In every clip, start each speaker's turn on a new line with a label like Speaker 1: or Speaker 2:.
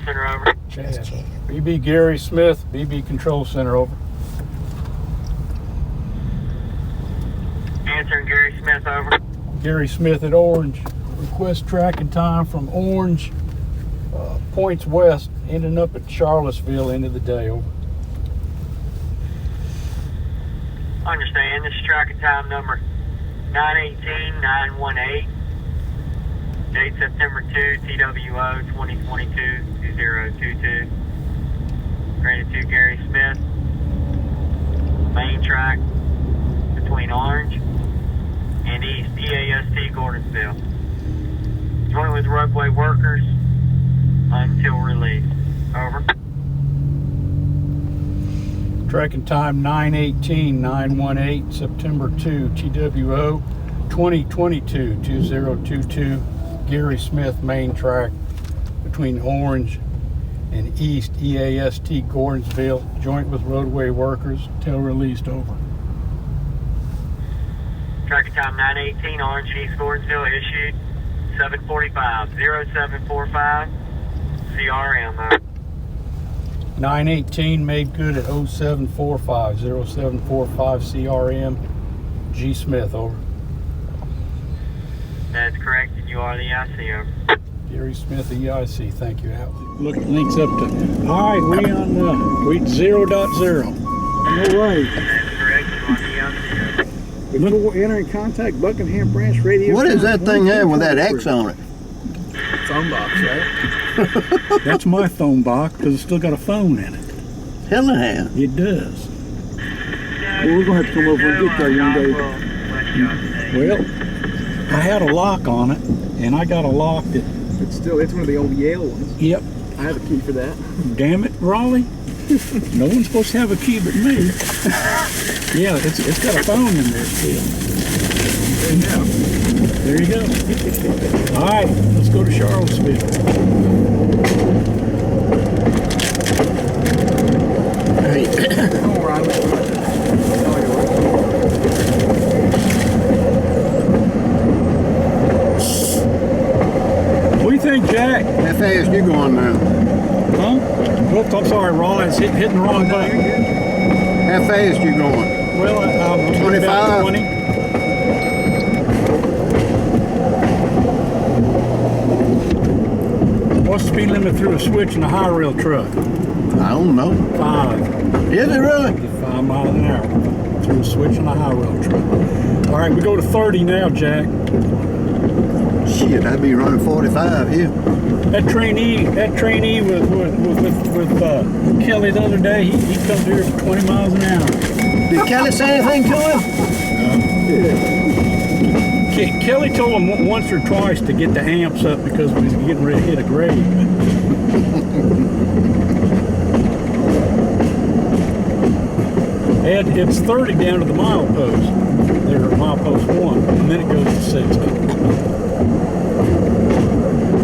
Speaker 1: Center, over.
Speaker 2: Chad. BB Gary Smith, BB Control Center, over.
Speaker 1: Answering Gary Smith, over.
Speaker 2: Gary Smith at Orange. Request tracking time from Orange, points west, ending up at Charlottesville, end of the day, over.
Speaker 1: Understand. This is tracking time number 918-918. Date September 2, TWO 2022-2022. Granted to Gary Smith. Main track between Orange and East EAST Gordonsville. Join with roadway workers until release. Over.
Speaker 2: Tracking time 918-918, September 2, TWO 2022-2022. Gary Smith, main track between Orange and East EAST Gordonsville. Joint with roadway workers till released, over.
Speaker 1: Tracking time 918, Orange and East Gordonsville, issued 745-0745 CRM.
Speaker 2: 918 made good at 0745 CRM. G Smith, over.
Speaker 1: That's correct, and you are the IC, over.
Speaker 2: Gary Smith, EIC, thank you, Al. Look, it links up to, all right, we on, we 0.0.
Speaker 3: All right.
Speaker 1: That's correct, you are the IC, over.
Speaker 3: Little entering contact, Buckingham Branch Radio.
Speaker 4: What does that thing have with that X on it?
Speaker 3: Phone box, right?
Speaker 2: That's my phone box because it's still got a phone in it.
Speaker 4: Hell it has.
Speaker 2: It does.
Speaker 3: Well, we're going to have to come over and get that one day.
Speaker 2: Well, I had a lock on it, and I got a lock that.
Speaker 3: It's one of the old Yale ones.
Speaker 2: Yep.
Speaker 3: I have a key for that.
Speaker 2: Damn it, Raleigh. No one's supposed to have a key but me. Yeah, it's got a phone in there still.
Speaker 3: Yeah.
Speaker 2: There you go. All right, let's go to Charlottesville.
Speaker 4: Hey.
Speaker 3: All right.
Speaker 2: What do you think, Jack?
Speaker 4: How fast you going now?
Speaker 2: Huh? Whoops, I'm sorry, Raleigh. It's hitting the wrong button.
Speaker 4: How fast you going?
Speaker 2: Well, I'm
Speaker 4: 25?
Speaker 2: 20. What's the speed limit through a switch in a high rail truck?
Speaker 4: I don't know.
Speaker 2: 5.
Speaker 4: Is it really?
Speaker 2: 5 miles an hour through a switch in a high rail truck. All right, we go to 30 now, Jack.
Speaker 4: Shit, I'd be running 45 here.
Speaker 2: That trainee with Kelly the other day, he comes here for 20 miles an hour.
Speaker 4: Did Kelly say anything to him?
Speaker 2: Kelly told him once or twice to get the amps up because we was getting ready to hit a grade. And it's 30 down to the milepost. There, milepost 1, and then it goes to 60.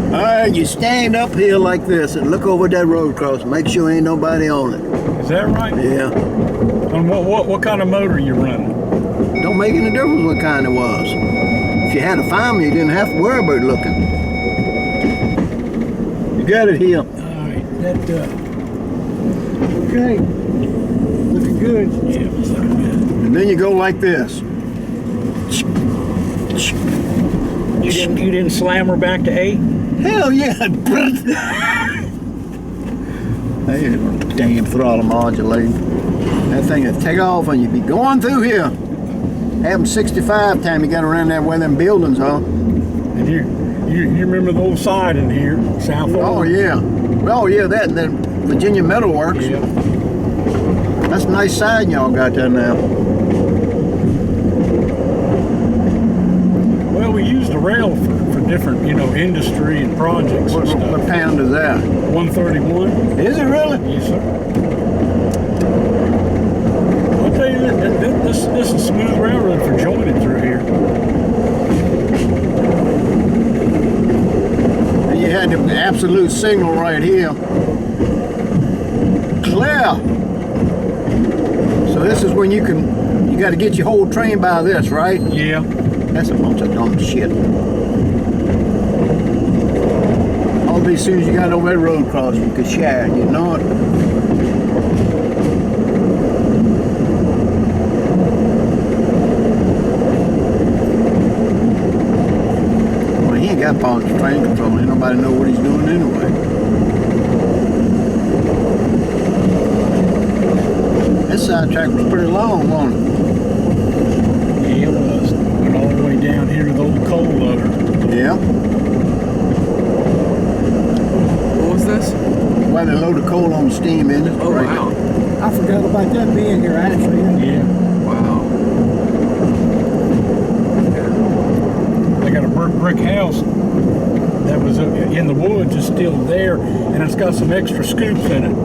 Speaker 4: All right, you stand up here like this and look over that road cross. Make sure ain't nobody on it.
Speaker 2: Is that right?
Speaker 4: Yeah.
Speaker 2: And what kind of motor are you running?
Speaker 4: Don't make any difference what kind it was. If you had a farm, you didn't have to worry about looking. You got it here.
Speaker 2: All right, that
Speaker 3: Okay. Looking good.
Speaker 2: yeah, it's looking good.
Speaker 4: And then you go like this.
Speaker 2: You didn't slam her back to 8?
Speaker 4: Hell yeah. Hey, damn throttle modulating. That thing would take off and you'd be going through here. Having 65 time you got around there where them buildings are.
Speaker 2: And you remember the old siding here, South
Speaker 4: Oh yeah. Oh yeah, that and then Virginia Metal Works.
Speaker 2: Yeah.
Speaker 4: That's a nice siding y'all got there now.
Speaker 2: Well, we used the rail for different, industry and projects and
Speaker 4: What
Speaker 2: stuff.
Speaker 4: pound is that?
Speaker 2: 131.
Speaker 4: Is it really?
Speaker 2: Yes, sir. I'll tell you this is a smooth railroad for joining through here.
Speaker 4: And you had the absolute signal right here. Clear. So this is when you got to get your whole train by this, right?
Speaker 2: Yeah.
Speaker 4: That's a bunch of dumb shit. All be as soon as you got over that road crossing, you could share, you know it. Well, he ain't got positive train control. Ain't nobody know what he's doing anyway. That side track was pretty long, wasn't it?
Speaker 2: Yeah, it was. Went all the way down here to the old coal loader.
Speaker 4: Yeah.
Speaker 5: What was this?
Speaker 4: Why they load the coal on the steam engine.
Speaker 5: Oh, wow.
Speaker 3: I forgot about that being here, actually.
Speaker 2: Yeah.
Speaker 5: Wow.
Speaker 2: They got a brick house that was in the woods, is still there, and it's got some extra scoops in it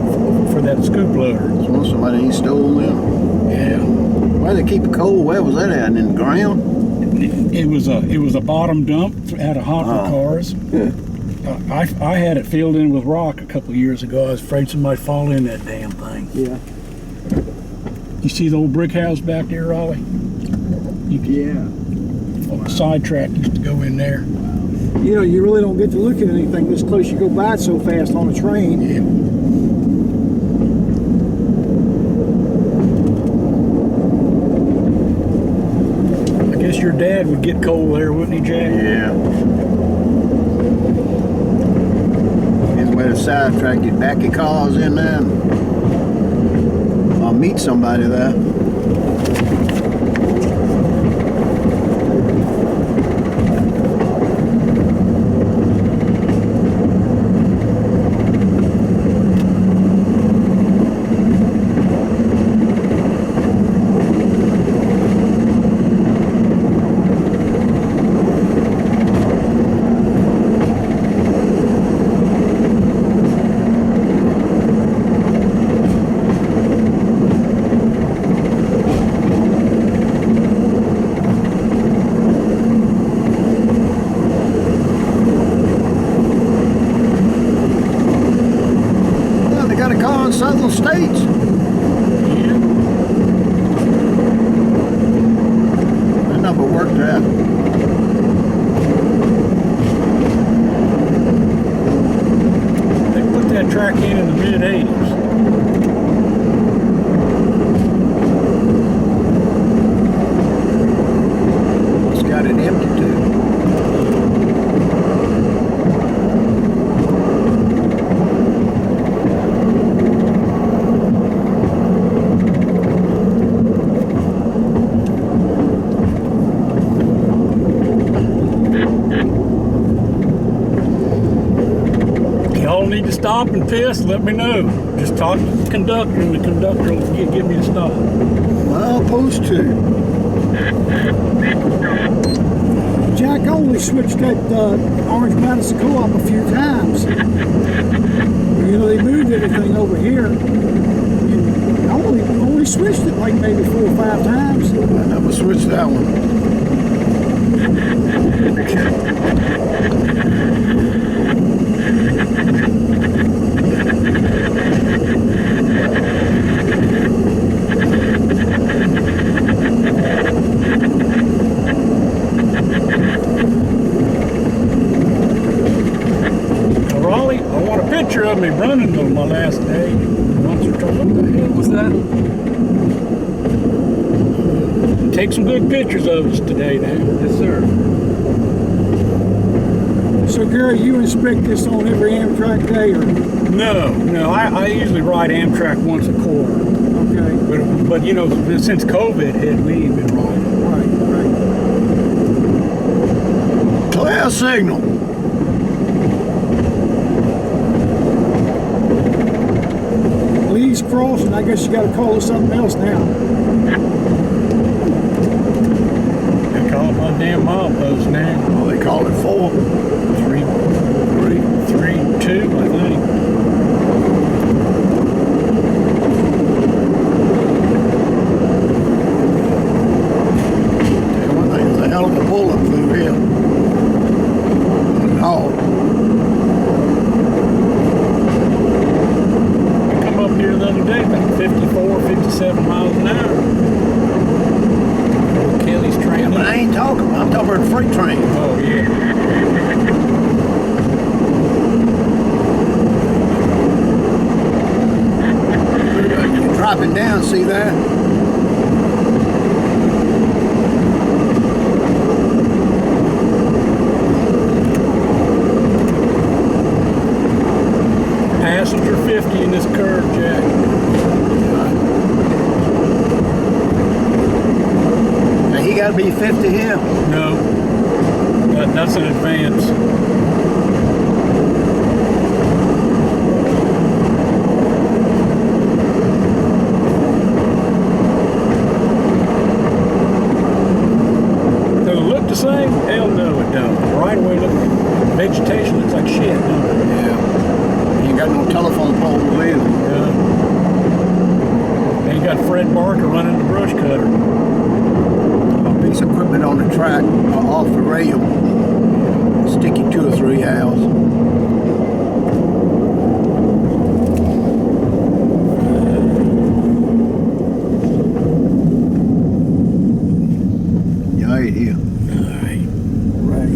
Speaker 2: for that scoop loader.
Speaker 4: So somebody ain't stole them.
Speaker 2: Yeah.
Speaker 4: Where they keep the coal? Where was that at? In the ground?
Speaker 2: It was a bottom dump out of hopper cars.
Speaker 4: Yeah.
Speaker 2: I had it filled in with rock a couple of years ago. I was afraid somebody'd fall in that damn thing.
Speaker 3: Yeah.
Speaker 2: You see the old brick house back there, Raleigh?
Speaker 3: Yeah.
Speaker 2: The sidetrack used to go in there.
Speaker 3: You know, you really don't get to look at anything this close. You go by it so fast on a train.
Speaker 2: Yeah. I guess your dad would get coal there, wouldn't he, Jack?
Speaker 4: Yeah. Here's where the sidetrack, get back your cars in there. I'll meet somebody there. Southern states. I never worked that.
Speaker 2: They put that track in the mid-'80s.
Speaker 4: It's got it empty too.
Speaker 2: Need to stop and piss, let me know. Just talk to the conductor and the conductor will give me a stop.
Speaker 4: Well, supposed to.
Speaker 3: Jack, I only switched that Orange Madison Co-op a few times. You know, they moved everything over here. And I only switched it like maybe 4 or 5 times.
Speaker 4: I never switched that one.
Speaker 2: Raleigh, I want a picture of me running on my last day. What the hell was that? Take some good pictures of us today now.
Speaker 5: Yes, sir.
Speaker 3: So, Gary, you inspect this on every Amtrak day, or?
Speaker 2: No, I usually ride Amtrak once a quarter.
Speaker 3: Okay.
Speaker 2: But you know, since COVID hit, we ain't been riding.
Speaker 3: Right.
Speaker 4: Clear signal.
Speaker 3: Lee's crossing. I guess you got to call it something else now.
Speaker 2: They call it my damn milepost now.
Speaker 4: Well, they call it 4.
Speaker 2: 3, 2, I think.
Speaker 4: One thing's a hell of a bullet through here. No.
Speaker 2: I come up here the other day, about 54, 57 miles an hour. Kelly's train.
Speaker 4: But I ain't talking. I'm talking about the freight train.
Speaker 2: Oh, yeah.
Speaker 4: coming down, see that?
Speaker 2: Passenger 50 in this curve, Jack.
Speaker 4: Now he got to be 50 here.
Speaker 2: No, that's an advance. Does it look the same? Hell no, it don't. Right away, look, vegetation looks like shit, don't it?
Speaker 4: Yeah. He ain't got no telephone pole either.
Speaker 2: Yeah. And you got Fred Barker running the brush cutter.
Speaker 4: A piece of equipment on the track off the rail. Stick you 2 or 3 hours. Right here.
Speaker 3: Right.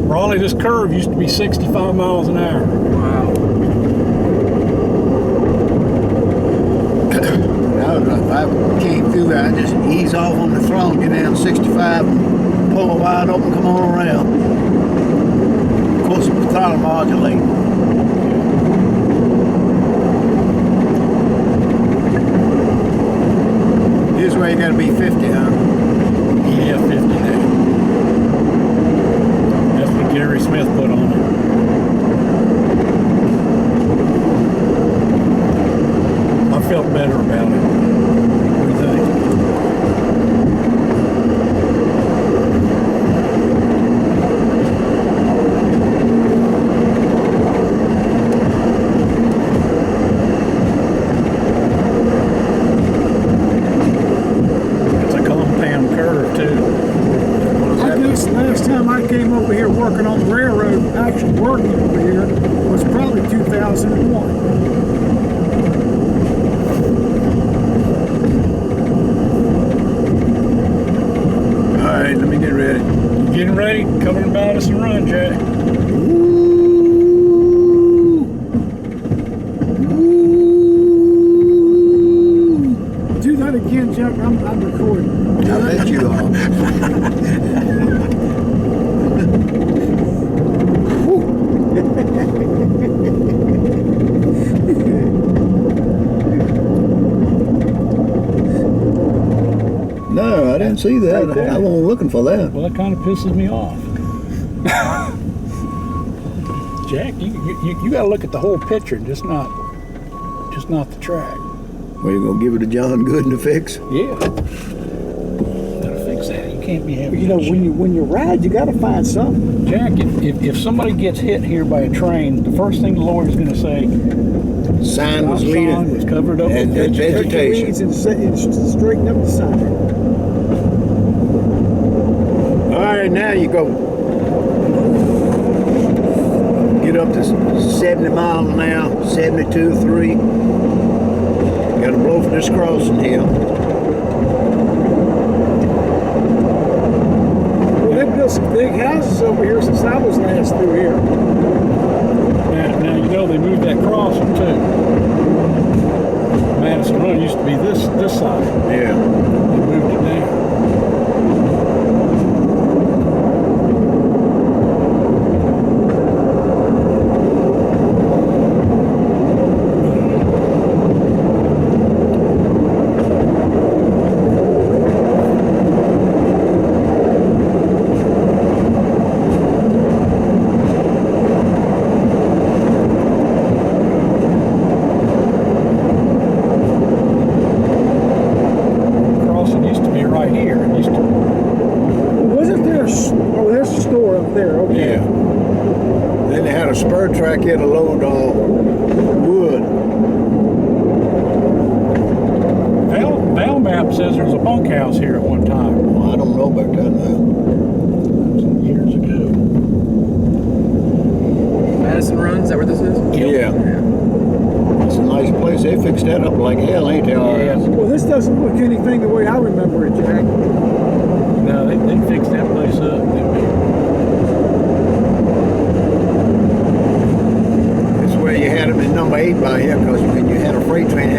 Speaker 2: Raleigh, this curve used to be 65 miles an hour.
Speaker 5: Wow.
Speaker 4: Now, if I came through that, I'd just ease off on the throttle, get down 65, and pull it wide open, come on around. Of course, the throttle modulate. Here's where you gotta be 50, huh?
Speaker 2: Yeah, 50 now. That's what Gary Smith put on it. I felt better about it. What do you think? It's a compound curve too.
Speaker 3: I guess last time I came over here working on the railroad, actually working over here, was probably 2001.
Speaker 4: All right, let me get ready.
Speaker 2: Getting ready, coming about us and run, Jack.
Speaker 3: Do that again, Jack. I'm recording.
Speaker 4: I bet you are. No, I didn't see that. I wasn't looking for that.
Speaker 2: Well, that kind of pisses me off. Jack, you got to look at the whole picture, and just not the track.
Speaker 4: Well, you gonna give it to John Gooden to fix?
Speaker 2: Yeah. Gotta fix that. You can't be having.
Speaker 3: You know, when you ride, you got to find something.
Speaker 2: Jack, if somebody gets hit here by a train, the first thing the lawyer's going to say,
Speaker 4: Sign was
Speaker 2: "Sign
Speaker 4: leading.
Speaker 2: was covered up
Speaker 4: And
Speaker 2: with
Speaker 4: vegetation.
Speaker 3: And straighten up the sign.
Speaker 4: All right, now you go. Get up to 70 miles an hour, 72, 3. Got to blow for this crossing here.
Speaker 3: Well, they've built some big houses over here since I was last through here.
Speaker 2: Now you know they moved that crossing too. Madison Run used to be this side.
Speaker 4: Yeah.
Speaker 2: They moved it now.
Speaker 4: Track here to load wood.
Speaker 2: Val map says there's a bunkhouse here at one time.
Speaker 4: Well, I don't know about that now.
Speaker 2: Years ago.
Speaker 5: Madison Run, is that where this is?
Speaker 4: Yeah. It's a nice place. They fixed that up like hell, ain't they?
Speaker 2: Yeah.
Speaker 3: Well, this doesn't look anything the way I remember it, Jack.
Speaker 2: No, they fixed that place up.
Speaker 4: Where you had them in number 8 by here, because when you had a freight train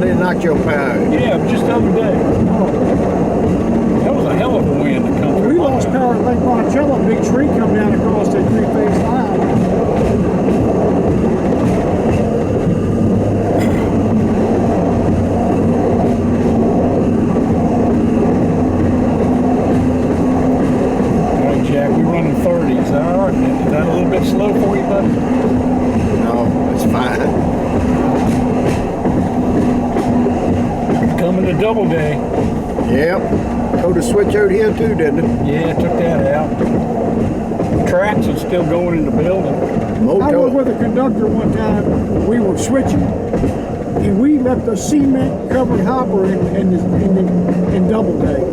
Speaker 4: Somebody knocked your power out.
Speaker 2: Yeah, just the other day. That was a hell of a wind to come through.
Speaker 3: We lost power at Lake Monticello. A big tree come down across that three-phase line.
Speaker 2: All right, Jack, we're running 30. Is that all right? Is that a little bit slow for you, buddy?
Speaker 4: No, it's fine.
Speaker 2: Coming to Doubleday.
Speaker 4: Yep. Told the switch out here too, didn't it?
Speaker 2: Yeah, took that out. Tracks is still going in the building.
Speaker 3: I was with a conductor one time. We were switching, and we left a cement-covered hopper in Doubleday.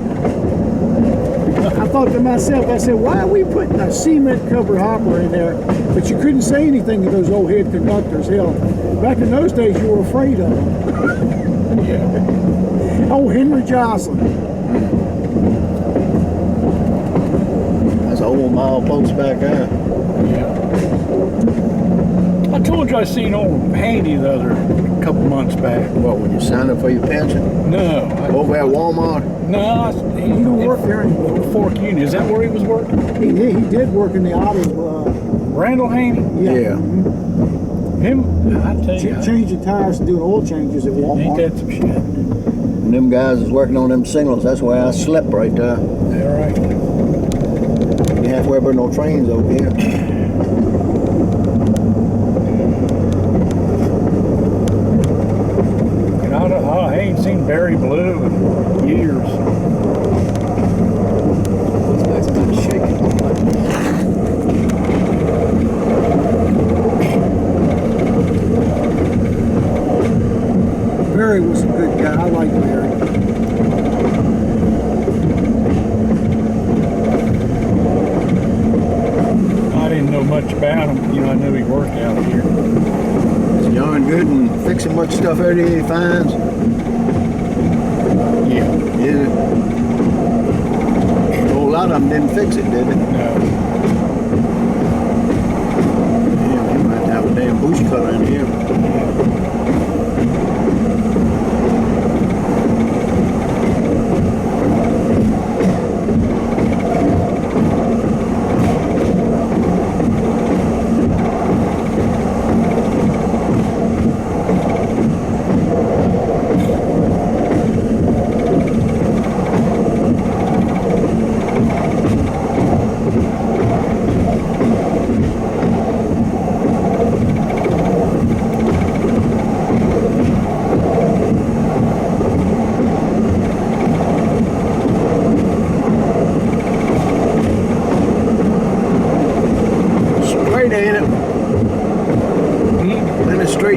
Speaker 3: I thought to myself, I said, why are we putting a cement-covered hopper in there? But you couldn't say anything to those old head conductors. Hell, back in those days, you were afraid of them.
Speaker 2: Yeah.
Speaker 3: Oh, Henry Jocelyn.
Speaker 4: That's an old mile post back there.
Speaker 2: Yeah. I told you I seen old Handy the other couple months back.
Speaker 4: What, when you signed up for your pension?
Speaker 2: No.
Speaker 4: Over at Walmart?
Speaker 2: He
Speaker 3: don't work there anymore.
Speaker 2: Fork Union. Is that where he was working?
Speaker 3: He did work in the auto.
Speaker 2: Randall Haney?
Speaker 4: Yeah.
Speaker 2: Him? I tell you.
Speaker 3: Changing tires and doing oil changes at Walmart.
Speaker 2: Ain't that some shit?
Speaker 4: And them guys is working on them singles. That's why I slept right there.
Speaker 2: Yeah, right.
Speaker 4: You have to worry about no trains over here.
Speaker 2: And I ain't seen Barry Blue in years.
Speaker 5: That's not shaking.
Speaker 3: Barry was a good guy. I liked Barry.
Speaker 2: I didn't know much about him. You know, I knew he worked out here.
Speaker 4: He's young and good and fixing much stuff out there he finds.
Speaker 2: Yeah.
Speaker 4: Yeah. A whole lot of them didn't fix it, did they?
Speaker 2: No.
Speaker 4: Yeah, we might have a damn bush cutter in here.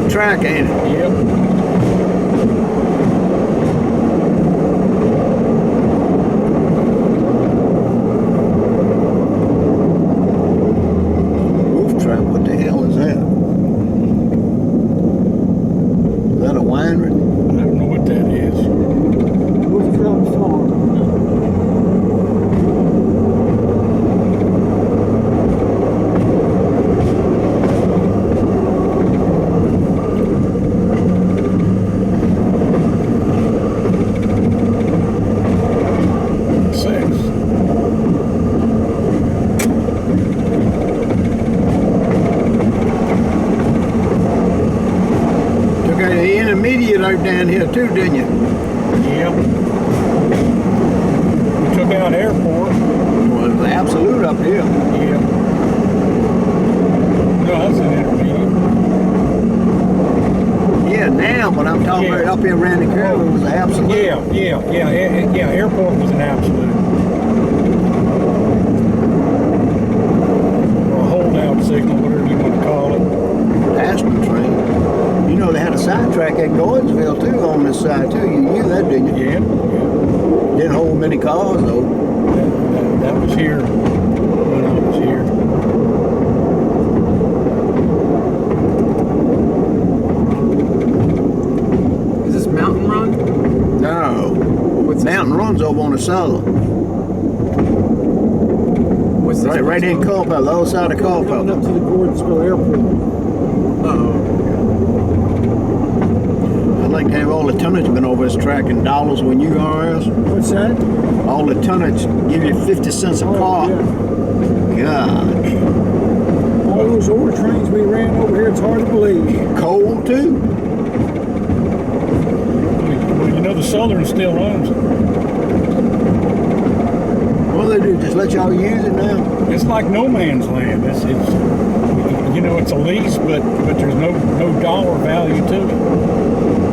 Speaker 4: Track, ain't it?
Speaker 2: Yep.
Speaker 4: Roof trap, what the hell is that? Is that a winery?
Speaker 2: I don't know what that is.
Speaker 3: Roof trap farm.
Speaker 4: Down here too, didn't you?
Speaker 2: Yep. We took out airport.
Speaker 4: Well, it was absolute up here.
Speaker 2: Yep. No, that's an intermediate.
Speaker 4: Yeah, now, but I'm talking about up here around the curve, it was an absolute.
Speaker 2: Yeah, airport was an absolute. Or a holdout signal, whatever you want to call it.
Speaker 4: Passenger train. You know, they had a sidetrack at Gordonsville too on this side too. You knew that, didn't you?
Speaker 2: Yeah.
Speaker 4: Didn't hold many cars though.
Speaker 2: That was here when I was here.
Speaker 5: Is this Mountain Run?
Speaker 4: No.
Speaker 5: What's
Speaker 4: Mountain Run's over on the cellar.
Speaker 5: What's this?
Speaker 4: Right in Cobham, the other side of
Speaker 3: Coming
Speaker 4: Cobham.
Speaker 3: up to the Gordonsville airport.
Speaker 5: Oh.
Speaker 4: I like to have all the tonnage been over this track in dollars when you RS.
Speaker 3: What's that?
Speaker 4: All the tonnage give you 50 cents a car.
Speaker 3: Yeah.
Speaker 4: God.
Speaker 3: All those ore trains we ran over here, it's hard to believe.
Speaker 4: Coal too.
Speaker 2: Well, you know the Southern still owns it.
Speaker 4: What do they do? Just let y'all use it now?
Speaker 2: It's like no man's land. It's you know, it's a lease, but there's no dollar value to it.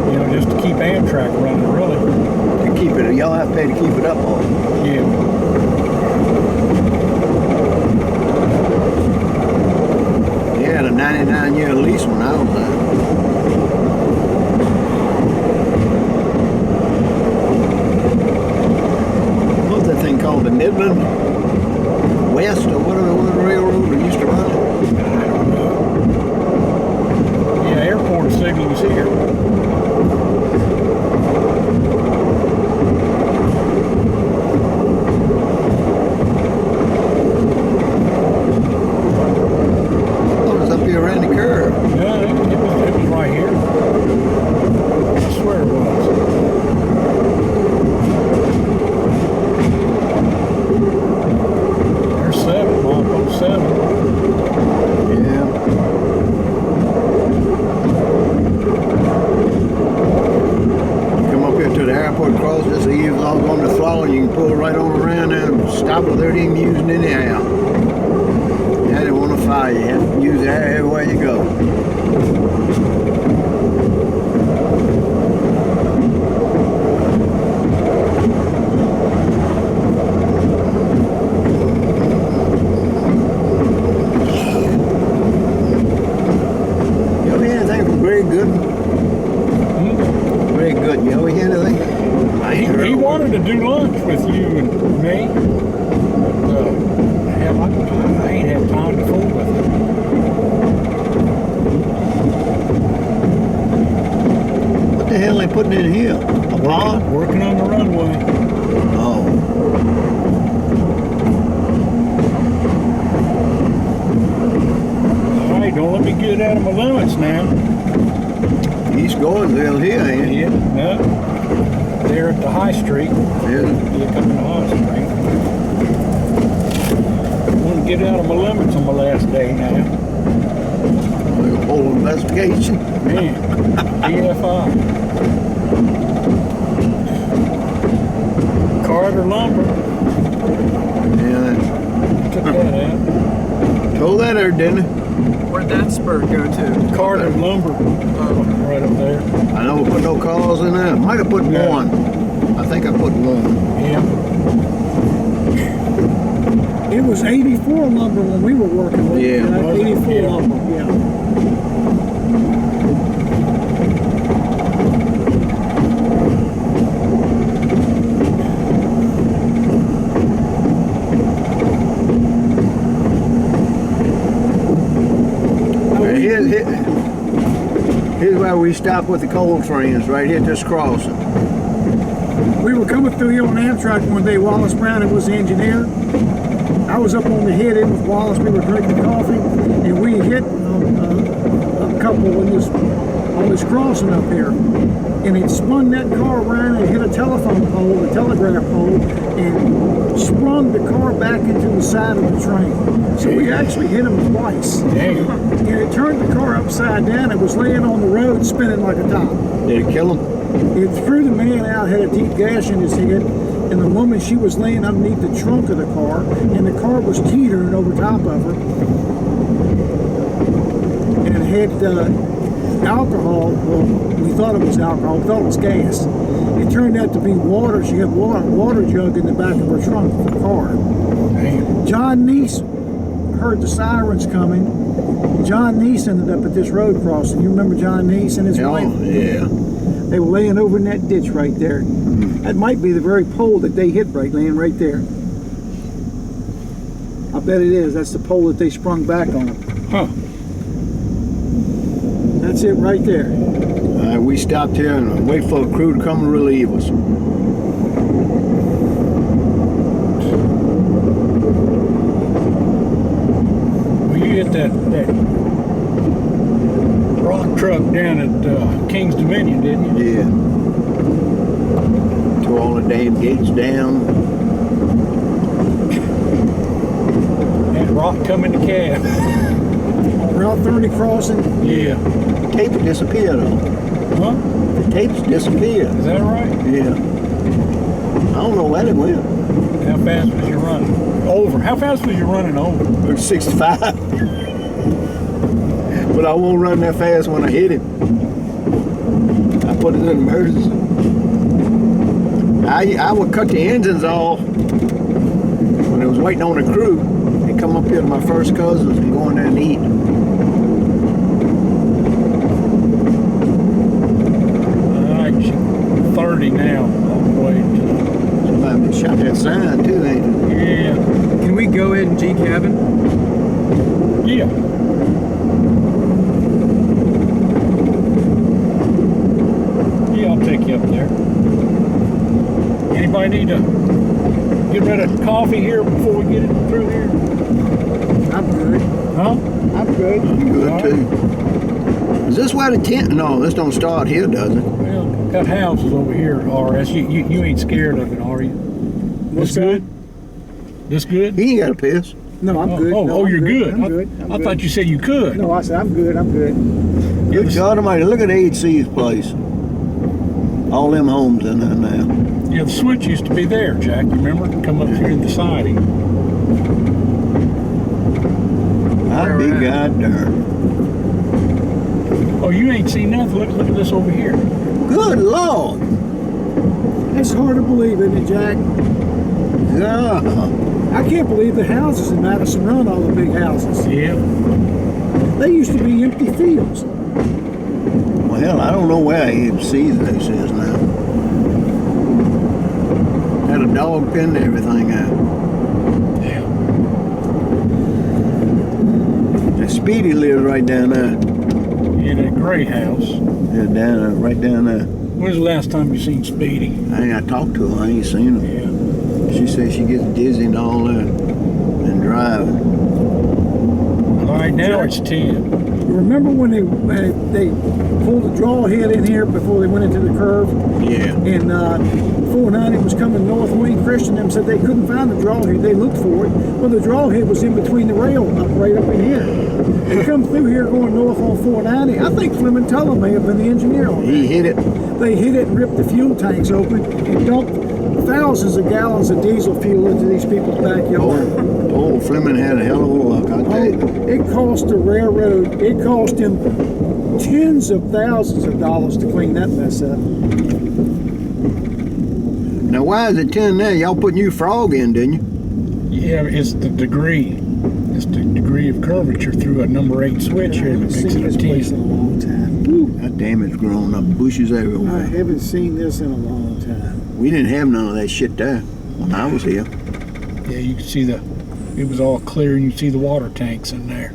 Speaker 2: You know, just to keep Amtrak running, really.
Speaker 4: To keep it, y'all have to pay to keep it up on.
Speaker 2: Yeah.
Speaker 4: Yeah, the 99-year lease when I was there. What's that thing called? The Midland West or whatever the railroad that used to run it?
Speaker 2: I don't know. Yeah, airport signal was here.
Speaker 4: Oh, it's up here around the curve.
Speaker 2: No, it was right here. I swear it was. There's 7, Mile 7.
Speaker 4: Yeah. Come up here to the airport cross, just ease off on the throttle, and you can pull right on around there and stop it without even using any air. Yeah, they want to fire you. You have to use air everywhere you go. You ever hear anything from Greg Gooden? Greg Gooden, you ever hear anything?
Speaker 2: He wanted to do lunch with you and me. Hell, I ain't had time to fool with him.
Speaker 4: What the hell are they putting in here? A pond?
Speaker 2: Working on the runway.
Speaker 4: Oh.
Speaker 2: All right, don't let me get out of my limits now.
Speaker 4: East Gordonsville here, ain't it?
Speaker 2: Yeah, no. There at the High Street.
Speaker 4: Yeah.
Speaker 2: Yeah, coming to High Street. I want to get out of my limits on my last day now.
Speaker 4: Like a whole investigation.
Speaker 2: Man, DFI. Carter Lumber.
Speaker 4: Yeah.
Speaker 2: Took that out.
Speaker 4: Told that there, didn't it?
Speaker 5: Where'd that spur go to?
Speaker 2: Carter Lumber. Right up there.
Speaker 4: I never put no cars in there. Might have put
Speaker 2: Yeah.
Speaker 4: one. I think I put one.
Speaker 2: Yeah.
Speaker 3: It was 84 lumber when we were working with it.
Speaker 4: Yeah.
Speaker 3: 84
Speaker 2: Yeah.
Speaker 3: lumber, yeah.
Speaker 4: Here's where we stop with the coal trains, right here at this crossing.
Speaker 3: We were coming through here on Amtrak one day. Wallace Brown was the engineer. I was up on the head end with Wallace. We were drinking coffee, and we hit a couple on this crossing up here. And it spun that car around and hit a telephone pole, a telegraph pole, and sprung the car back into the side of the train. So we actually hit him twice.
Speaker 2: Dang.
Speaker 3: And it turned the car upside down. It was laying on the road spinning like a top.
Speaker 4: Did it kill him?
Speaker 3: It threw the man out, had a deep gash in his head, and the woman, she was laying underneath the trunk of the car, and the car was teetering over top of her. And it had alcohol. Well, we thought it was alcohol. We thought it was gas. It turned out to be water. She had water jug in the back of her trunk of the car.
Speaker 2: Damn.
Speaker 3: John Neese heard the sirens coming. John Neese ended up at this road crossing. You remember John Neese and his wife?
Speaker 4: Oh, yeah.
Speaker 3: They were laying over in that ditch right there. That might be the very pole that they hit, laying right there. I bet it is. That's the pole that they sprung back on.
Speaker 2: Huh.
Speaker 3: That's it right there.
Speaker 4: We stopped here and wait for the crew to come and relieve us.
Speaker 2: Well, you hit that rock truck down at King King's Dominion, didn't you?
Speaker 4: Yeah. Tore all the damn gates down.
Speaker 2: Had rock coming to cab.
Speaker 3: Route 30 crossing.
Speaker 2: Yeah.
Speaker 4: Tapes disappeared though.
Speaker 2: Huh?
Speaker 4: The tapes disappeared.
Speaker 2: Is that right?
Speaker 4: Yeah. I don't know where it went.
Speaker 2: How fast was you running? Over. How fast was you running over?
Speaker 4: It was 65. But I won't run that fast when I hit it. I put it in emergency. I would cut the engines off when I was waiting on the crew. They come up here to my first cousins and go in there and eat.
Speaker 2: Alright, 30 now, all the way to
Speaker 4: Somebody shot that sign too, ain't it?
Speaker 2: yeah.
Speaker 5: Can we go ahead and G-cabin?
Speaker 2: Yeah. Yeah, I'll take you up there. Anybody need to get rid of coffee here before we get it through here?
Speaker 3: I'm good.
Speaker 2: Huh?
Speaker 3: I'm good.
Speaker 4: I'm good too. Is this where the tent? No, this don't start here, does it?
Speaker 2: Well, got houses over here, RS. You ain't scared of it, are you?
Speaker 3: What's
Speaker 2: This good? This good?
Speaker 4: He ain't got a piss.
Speaker 3: No, I'm good.
Speaker 2: Oh,
Speaker 3: No,
Speaker 2: oh,
Speaker 3: I'm
Speaker 2: you're good.
Speaker 3: I'm good.
Speaker 2: I thought you said you could.
Speaker 3: No, I said I'm good. I'm good.
Speaker 4: Good God Almighty, look at HC's place. All them homes in there now.
Speaker 2: Yeah, the switch used to be there, Jack. You remember? Come up here in the siding.
Speaker 4: I'd be goddamn.
Speaker 2: Oh, you ain't seen nothing. Look at this over here.
Speaker 4: Good Lord.
Speaker 3: It's hard to believe, isn't it, Jack?
Speaker 4: God.
Speaker 3: I can't believe the houses in Madison Run, all the big houses.
Speaker 2: Yeah.
Speaker 3: They used to be empty fields.
Speaker 4: Well, hell, I don't know where HC's this is now. Had a dog pin and everything out.
Speaker 2: Yeah.
Speaker 4: The Speedy lives right down there.
Speaker 2: Yeah, that gray house.
Speaker 4: Yeah, down there, right down there.
Speaker 2: When's the last time you seen Speedy?
Speaker 4: I talked to her. I ain't seen her.
Speaker 2: Yeah.
Speaker 4: She says she gets dizzy and all that and driving.
Speaker 2: All right, now it's 10.
Speaker 3: Remember when they pulled the draw head in here before they went into the curve?
Speaker 4: Yeah.
Speaker 3: And 490 was coming north. Wayne Christian them said they couldn't find the draw head. They looked for it. Well, the draw head was in between the rail, right up in here. They come through here going north on 490. I think Fleming Tully may have been the engineer on that.
Speaker 4: He hit it.
Speaker 3: They hit it and ripped the fuel tanks open and dumped thousands of gallons of diesel fuel into these people's backyard.
Speaker 4: Oh, Fleming had a hell of a luck, I tell you.
Speaker 3: It cost the railroad, it cost him tens of thousands of dollars to clean that mess up.
Speaker 4: Now, why is it 10 there? Y'all put new frog in, didn't you?
Speaker 2: Yeah, it's the degree. It's the degree of curvature through a number 8 switch here that makes
Speaker 3: seen
Speaker 2: it a
Speaker 3: this place in a
Speaker 2: 10.
Speaker 3: long time. Woo.
Speaker 4: That damn it's grown up, bushes
Speaker 3: I
Speaker 4: everywhere.
Speaker 3: haven't seen this in a long time.
Speaker 4: We didn't have none of that shit there when I was here.
Speaker 2: Yeah, you can see it was all clear and you can see the water tanks in there.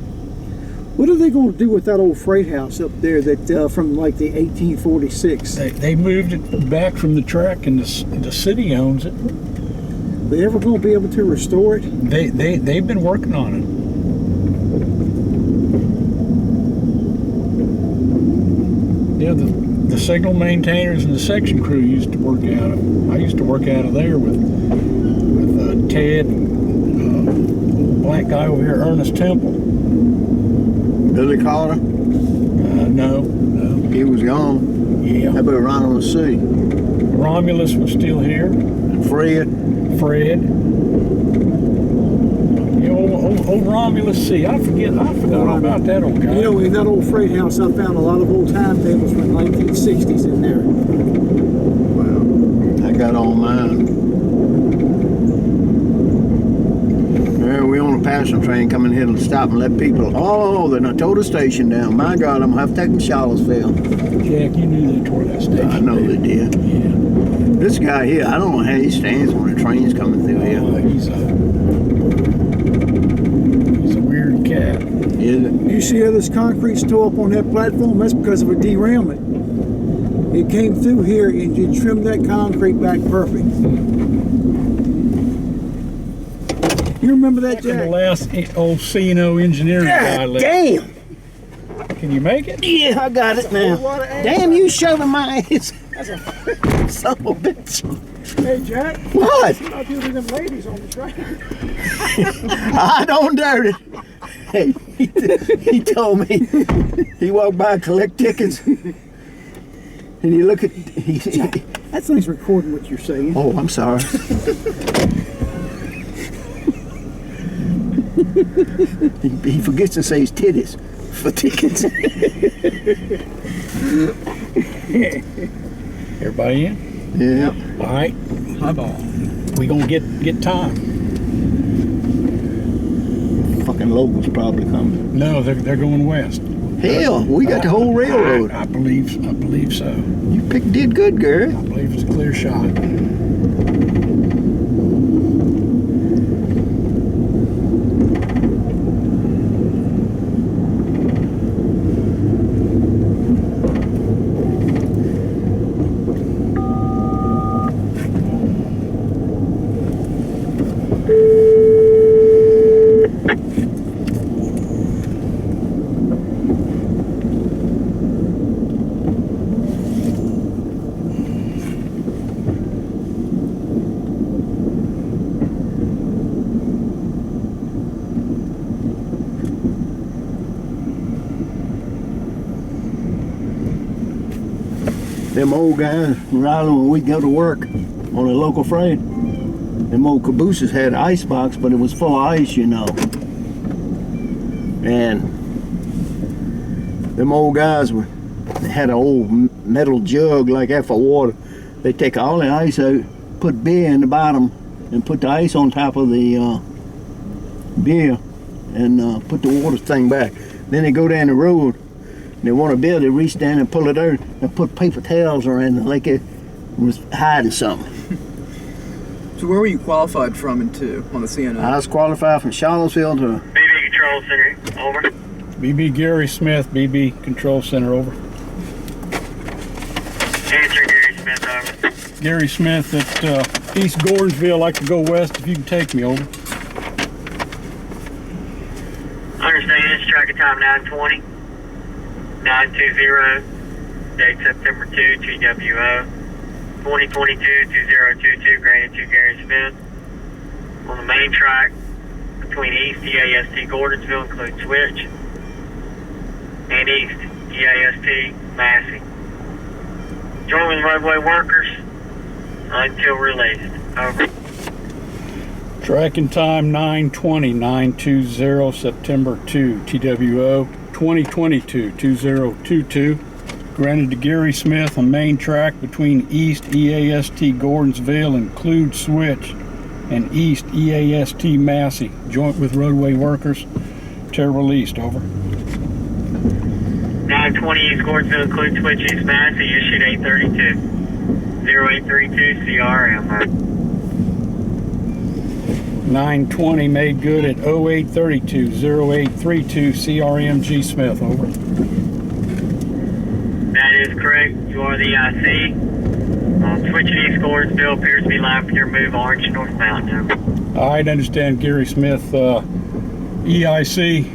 Speaker 3: What are they going to do with that old freight house up there that from like the 1846?
Speaker 2: They moved it back from the track and the city owns it.
Speaker 3: They ever going to be able to restore it?
Speaker 2: They've been working on it. Yeah, the signal maintainers and the section crew used to work out of. I used to work out of there with Ted and black guy over here, Ernest Temple.
Speaker 4: Billy Carter,
Speaker 2: No.
Speaker 4: he was gone.
Speaker 2: Yeah.
Speaker 4: How about Ronald the Sea?
Speaker 2: Romulus was still here.
Speaker 4: And Fred?
Speaker 2: Fred. Yeah, old Romulus C. I forgot about that old guy.
Speaker 3: You know, in that old freight house, I found a lot of old timetables from the 1960s in there.
Speaker 4: Well, I got all mine. There, we on a passenger train coming here to stop and let people. Oh, they done tore the station down. My God, I'm gonna have to take them to Charlottesville.
Speaker 2: Jack, you knew they tore that station.
Speaker 4: I know they did.
Speaker 2: Yeah.
Speaker 4: This guy here, I don't know how he stands when the train's coming through here.
Speaker 2: He's a weird cat.
Speaker 4: Is it?
Speaker 3: You see how this concrete's tore up on that platform? That's because of a derailment. It came through here and you trimmed that concrete back perfect. You remember that,
Speaker 2: The
Speaker 3: Jack?
Speaker 2: last old C&O engineering guy left.
Speaker 4: Damn!
Speaker 2: Can you make it?
Speaker 4: Yeah, I got it now. Damn, you shoving my ass. Son of a bitch.
Speaker 3: Hey, Jack.
Speaker 4: What?
Speaker 3: You might be with them ladies on the train.
Speaker 4: I don't doubt it. Hey, he told me, he walked by and collect tickets. And he look at,
Speaker 3: That thing's recording what you're saying.
Speaker 4: oh, I'm sorry. he forgets to say his titties for tickets.
Speaker 2: Everybody in?
Speaker 4: Yeah.
Speaker 2: All right.
Speaker 5: Highball.
Speaker 2: We gonna get time.
Speaker 4: Fucking locals probably coming.
Speaker 2: No, they're going west.
Speaker 4: Hell, we got the whole railroad.
Speaker 2: I believe so.
Speaker 4: You did good, girl.
Speaker 2: I believe it's a clear shot.
Speaker 4: Them old guys, Riley, when we go to work on a local freight, them old cabooses had an ice box, but it was full of ice, you know. And them old guys they had an old metal jug like that for water. They take all the ice out, put beer in the bottom, and put the ice on top of the beer, and put the water thing back. Then they go down the road. They want a beer, they reach down and pull it out and put paper towels around it like it was hiding something.
Speaker 5: So where were you qualified from and to on the C&O?
Speaker 4: I was qualified from Charlottesville to
Speaker 1: BB Control Center, over.
Speaker 2: BB Gary Smith, BB Control Center, over.
Speaker 1: Answer Gary Smith, over.
Speaker 2: Gary Smith at East Gordonsville. I'd like to go west if you can take me, over.
Speaker 1: Understand this, tracking time 920. 920, date September 2, TWO, 2022-2022, granted to Gary Smith. On the main track, between East EAST Gordonsville, include Switch, and East EAST Massey. Join with roadway workers until released. Over.
Speaker 2: Tracking time 920, September 2, TWO. 2022-2022, granted to Gary Smith on main track between East EAST Gordonsville, include Switch, and East EAST Massey, joint with roadway workers, till released, over.
Speaker 1: 920 East Gordonsville, include Switch, East Massey, issued 832, 0832 CRM.
Speaker 2: 920 made good at 0832, 0832 CRMG Smith, over.
Speaker 1: That is correct. You are the IC. Switch at East Gordonsville appears to be live for your move orange northbound. Over.
Speaker 2: I'd understand Gary Smith, EIC,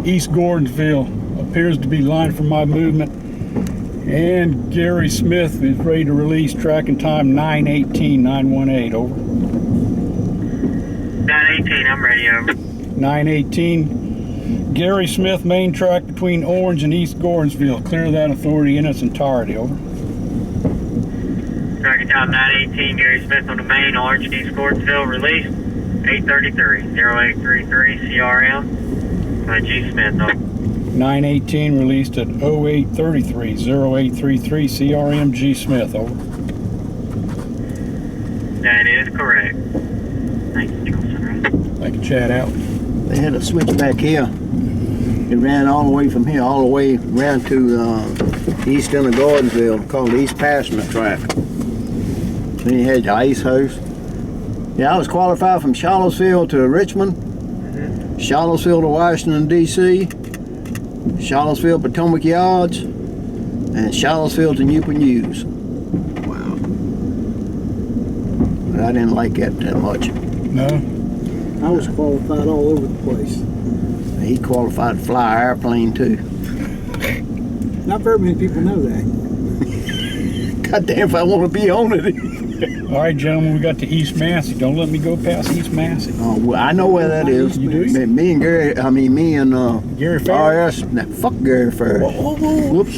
Speaker 2: East Gordonsville, appears to be lined for my movement. And Gary Smith is ready to release, tracking time 918, over.
Speaker 1: 918, I'm ready, over.
Speaker 2: 918, Gary Smith, main track between Orange and East Gordonsville. Clear that authority in its entirety, over.
Speaker 1: Tracking time 918, Gary Smith on the main, Orange and East Gordonsville, released 833, 0833 CRM, G Smith, over.
Speaker 2: 918 released at 0833, 0833 CRMG Smith, over.
Speaker 1: That is correct. Thank you, Control Center.
Speaker 2: Thank you, Chad, out.
Speaker 4: they had a switch back here. It ran all the way from here, all the way around to east end of Gordonsville, called the East Passenger Track. Then you had the ice house. Yeah, I was qualified from Charlottesville to Richmond, Charlottesville to Washington, D.C., Charlottesville, Potomac Yards, and Charlottesville to Newport News. Wow. But I didn't like that much.
Speaker 2: No?
Speaker 3: I was qualified all over the place.
Speaker 4: He qualified to fly an airplane too.
Speaker 3: Not very many people know that.
Speaker 4: Goddamn, if I want to be on it.
Speaker 2: All right, gentlemen, we got to East Massey. Don't let me go past East Massey.
Speaker 4: Oh, well, I know where that is.
Speaker 2: You do?
Speaker 4: Me and Gary, me and
Speaker 2: Gary Ferris?
Speaker 4: RS. Nah, fuck Gary Ferris.
Speaker 2: Whoa, whoa, whoa.
Speaker 4: Whoops.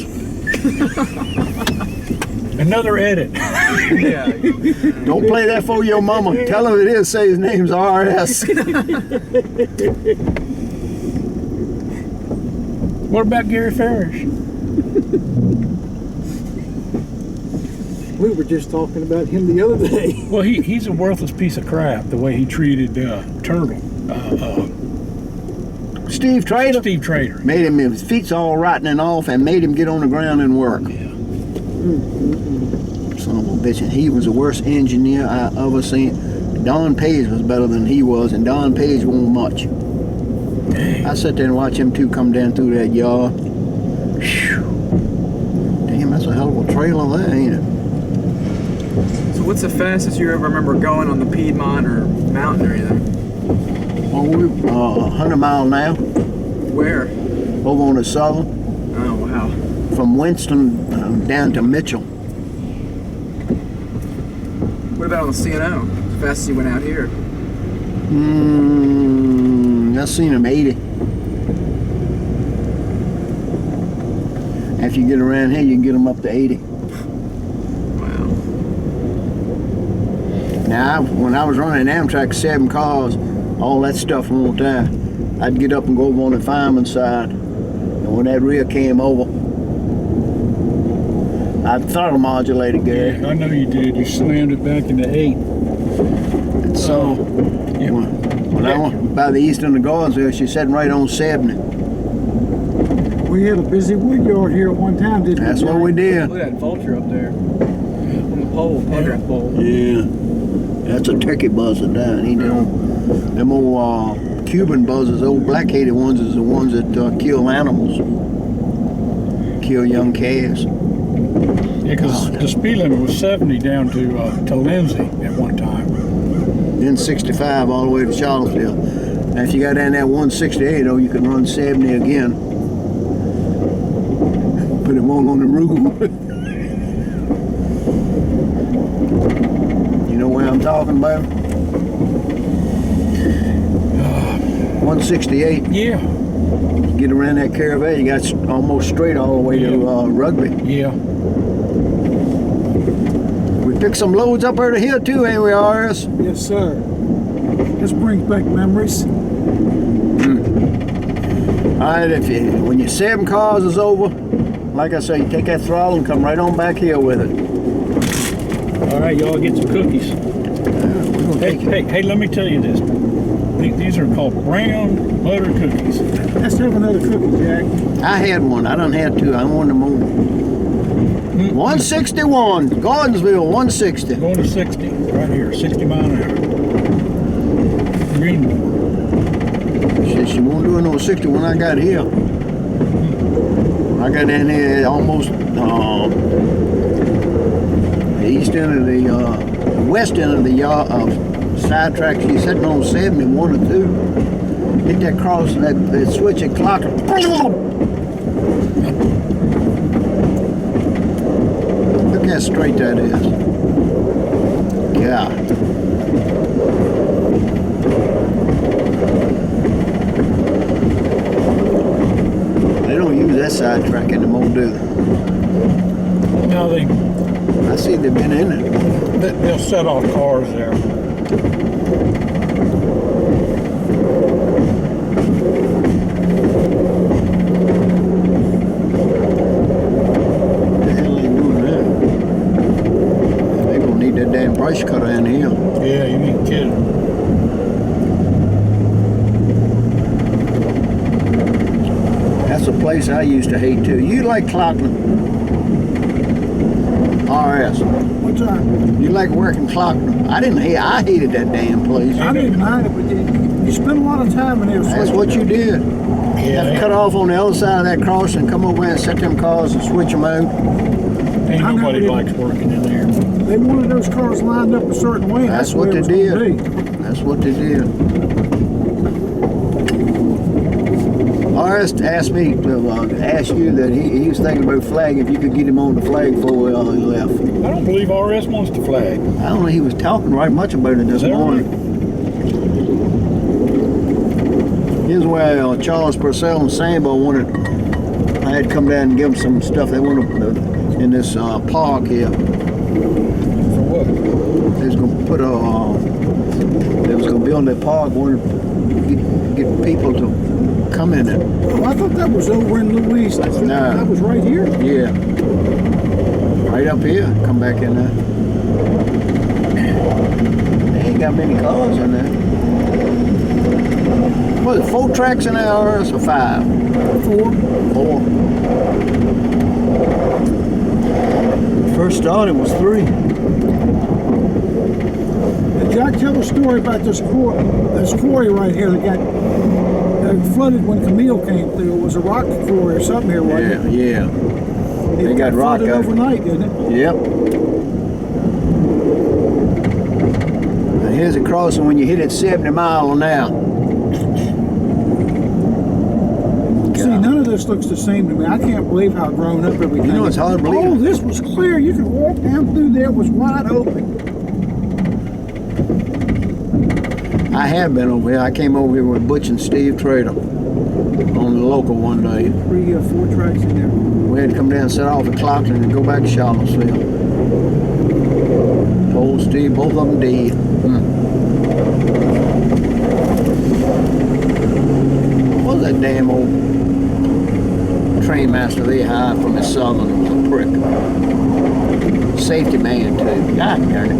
Speaker 2: Another edit.
Speaker 5: Yeah.
Speaker 4: Don't play that for your mama. Tell him it is. Say his name's RS.
Speaker 2: What about Gary Ferris?
Speaker 3: We were just talking about him the other day.
Speaker 2: Well, he's a worthless piece of crap, the way he treated Turtle.
Speaker 4: Steve Trader.
Speaker 2: Steve Trader.
Speaker 4: Made him, his feet's all rotting off, and made him get on the ground and work.
Speaker 2: Yeah.
Speaker 4: Son of a bitch. And he was the worst engineer I ever seen. Don Page was better than he was, and Don Page won't much.
Speaker 2: Dang.
Speaker 4: I sat there and watched him two come down through that yard. Whew. Damn, that's a hell of a trailer there, ain't it?
Speaker 5: So what's the fastest you ever remember going on the Piedmont or mountain or anything?
Speaker 4: Well, we're 100 miles now,
Speaker 5: Where?
Speaker 4: over on the southern,
Speaker 5: Oh, wow.
Speaker 4: from Winston down to Mitchell.
Speaker 5: What about on the C&O? The fastest you went out here?
Speaker 4: I seen him 80. After you get around here, you can get them up to 80.
Speaker 5: Wow.
Speaker 4: Now, when I was running Amtrak 7 cars, all that stuff won't die. I'd get up and go over on the fireman's side, and when that rear came over, I throttle modulated, Gary.
Speaker 2: Yeah, I know you did. You slammed it back into 8.
Speaker 4: And so,
Speaker 2: Yeah.
Speaker 4: when I went by the east end of Gordonsville, she's sitting right on 70.
Speaker 3: We had a busy wood yard here at one time, didn't we?
Speaker 4: That's what we did.
Speaker 5: Look at that vulture up there. On the pole, telegraph pole.
Speaker 4: Yeah, that's a turkey buzzer down. He them old Cuban buzzers, old black-headed ones, is the ones that kill animals, kill young calves.
Speaker 2: Yeah, because the speed limit was 70 down to Lindsay at one time.
Speaker 4: Then 65 all the way to Charlottesville. Now, if you got down that 168, oh, you can run 70 again. Put it on the roof. You know where I'm talking about? 168.
Speaker 2: Yeah,
Speaker 4: Get around that caravan, you got almost straight all the way to Rugby.
Speaker 2: yeah.
Speaker 4: We picked some loads up over here too, ain't we, RS?
Speaker 3: Yes, sir. This brings back memories.
Speaker 4: All right, when your 7 cars is over, like I say, you take that throttle and come right on back here with it.
Speaker 2: All right, y'all get some cookies.
Speaker 4: We're gonna take it.
Speaker 2: Hey, let me tell you this. These are called brown butter cookies.
Speaker 3: Let's have another cookie, Jack.
Speaker 4: I had one. I done had 2. I wanted more. 161, Gordonsville, 160.
Speaker 2: Going to 60, right here, 60 mile an hour. Greenmore.
Speaker 4: She won't do it no 60 when I got here. I got down here almost the east end of the west end of the yard of sidetrack. She's sitting on 70, 1 or 2. Hit that cross and that switch and clock. Look how straight that is. Yeah. They don't use that sidetrack anymore, do they?
Speaker 2: Now
Speaker 4: I see they've been in it.
Speaker 2: they'll set off cars there.
Speaker 4: What the hell are they doing there? They're gonna need that damn brush cutter in here.
Speaker 2: Yeah, you ain't kidding.
Speaker 4: That's a place I used to hate too. You like Clockman? RS.
Speaker 3: What's that?
Speaker 4: You like working Clockman? I hated that damn place.
Speaker 3: I didn't mind it, but you spend a lot of time in there.
Speaker 4: That's what you did. You have to cut off on the other side of that cross and come over and set them cars and switch them out.
Speaker 2: Ain't
Speaker 3: I
Speaker 2: nobody
Speaker 3: never
Speaker 2: likes working in there.
Speaker 3: They wanted those cars lined up a certain way.
Speaker 4: That's what
Speaker 3: where
Speaker 4: they
Speaker 3: it was gonna
Speaker 4: did. That's what they did. RS asked me to ask you that he was thinking about flag, if you could get him on the flag before he left.
Speaker 2: I don't believe RS wants to flag.
Speaker 4: I don't know, he was talking right much about it this morning. Here's where Charles Purcell and Sambo wanted, I had to come down and give them some stuff they wanted in this park here.
Speaker 2: For what?
Speaker 4: They was going to put they was going to build that park, wanted to get people to come in it.
Speaker 3: Oh, I thought that was over in Louise. That was right here?
Speaker 4: Yeah. Right up here. Come back in there. They ain't got many cars in there. What is it, 4 tracks in there or 5?
Speaker 3: 4.
Speaker 4: 4. First started was 3.
Speaker 3: Jack, tell a story about this quarry right here that got flooded when Camille came through. It was a rock quarry or something here, wasn't it?
Speaker 4: Yeah. They got rock
Speaker 3: flooded
Speaker 4: out
Speaker 3: overnight, didn't it?
Speaker 4: Yep. Now here's a crossing when you hit it 70 miles an hour.
Speaker 3: See, none of this looks the same to me. I can't believe how grown up everything is.
Speaker 4: You know, it's hard to believe.
Speaker 3: Oh, this was clear. You could walk down through there. It was wide open.
Speaker 4: I have been over here. I came over here with Butch and Steve Trader on the local one day.
Speaker 3: 3 or 4 tracks in there.
Speaker 4: We had to come down and set off at Clarkson and go back to Charlottesville. Old Steve, both of them dead. What was that damn old train master they hired from the Southern? Was a prick. Safety man too. God darn it.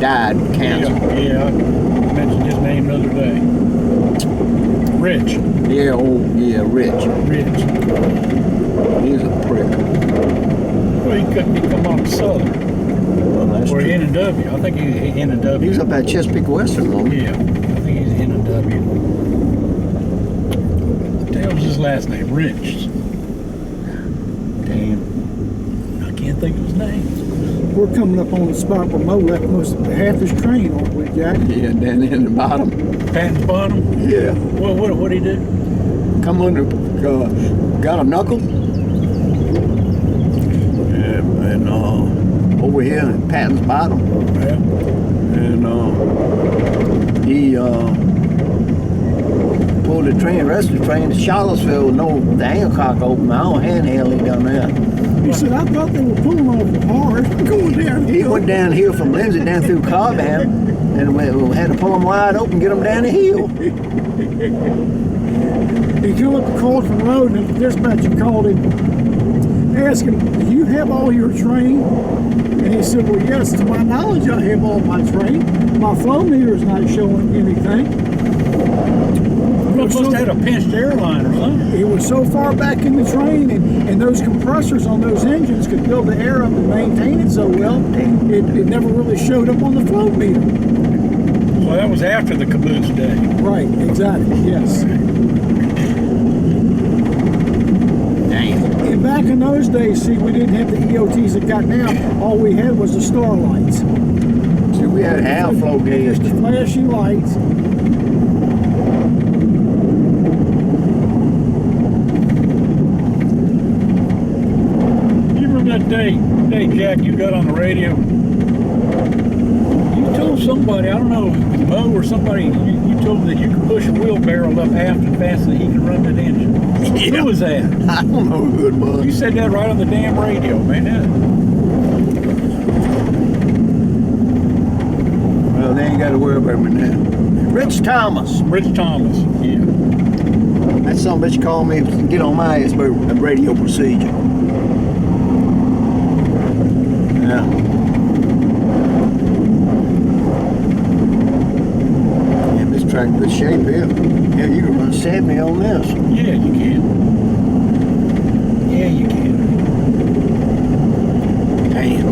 Speaker 4: Died of cancer.
Speaker 2: Yeah, I mentioned his name the other day. Rich.
Speaker 4: Yeah, Rich.
Speaker 2: Rich.
Speaker 4: He's a prick.
Speaker 2: Well, he couldn't come off Southern.
Speaker 4: Well, that's
Speaker 2: Or
Speaker 4: true.
Speaker 2: N&W. I think he's N&W.
Speaker 4: He was up at Chesapeake Western, wasn't he?
Speaker 2: Yeah, I think he's N&W. What the hell was his last name? Rich.
Speaker 4: Damn.
Speaker 2: I can't think of his name.
Speaker 3: We're coming up on the spot where Mo left half his train, aren't we, Jack?
Speaker 4: Yeah, down there in the bottom.
Speaker 2: Patton's bottom?
Speaker 4: Yeah.
Speaker 2: What'd he do?
Speaker 4: Come under, got a knuckle. And over here in Patton's bottom.
Speaker 2: Yeah.
Speaker 4: And he pulled the train, rest of the train to Charlottesville with no the Hancock open. I don't handheld him down there.
Speaker 3: He said, I thought they were pulling off hard, going down.
Speaker 4: He went down here from Lindsay down through Cobham, and we had to pull them wide open, get them down the hill.
Speaker 3: He came up the Colton Road, and the dispatcher called him, asked him, do you have all your train? And he said, well, yes, to my knowledge, I have all my train. My flow meter is not showing anything.
Speaker 2: He must have had a pinched airline or something.
Speaker 3: He was so far back in the train, and those compressors on those engines could build the air up and maintain it so well, it never really showed up on the flow meter.
Speaker 2: Well, that was after the caboose day.
Speaker 3: Right, exactly, yes. And back in those days, see, we didn't have the EOTs that got now. All we had was the starlights.
Speaker 4: See, we had half flow gauge.
Speaker 3: Just the flashing lights.
Speaker 2: That day, Jack, you got on the radio. You told somebody, I don't know, Mo or somebody, you told them that you could push a wheelbarrow up aft and fast that he can run that engine.
Speaker 4: Yeah.
Speaker 2: Who was that?
Speaker 4: I don't know who it was.
Speaker 2: You said that right on the damn radio, man.
Speaker 4: Well, they ain't got to worry about me now. Rich Thomas.
Speaker 2: Rich Thomas, yeah.
Speaker 4: That son of a bitch called me, get on my ass about a radio procedure. Yeah. Yeah, this track in good shape here. Yeah, you can run 70 on this.
Speaker 2: Yeah, you can. Yeah, you can.
Speaker 4: Damn.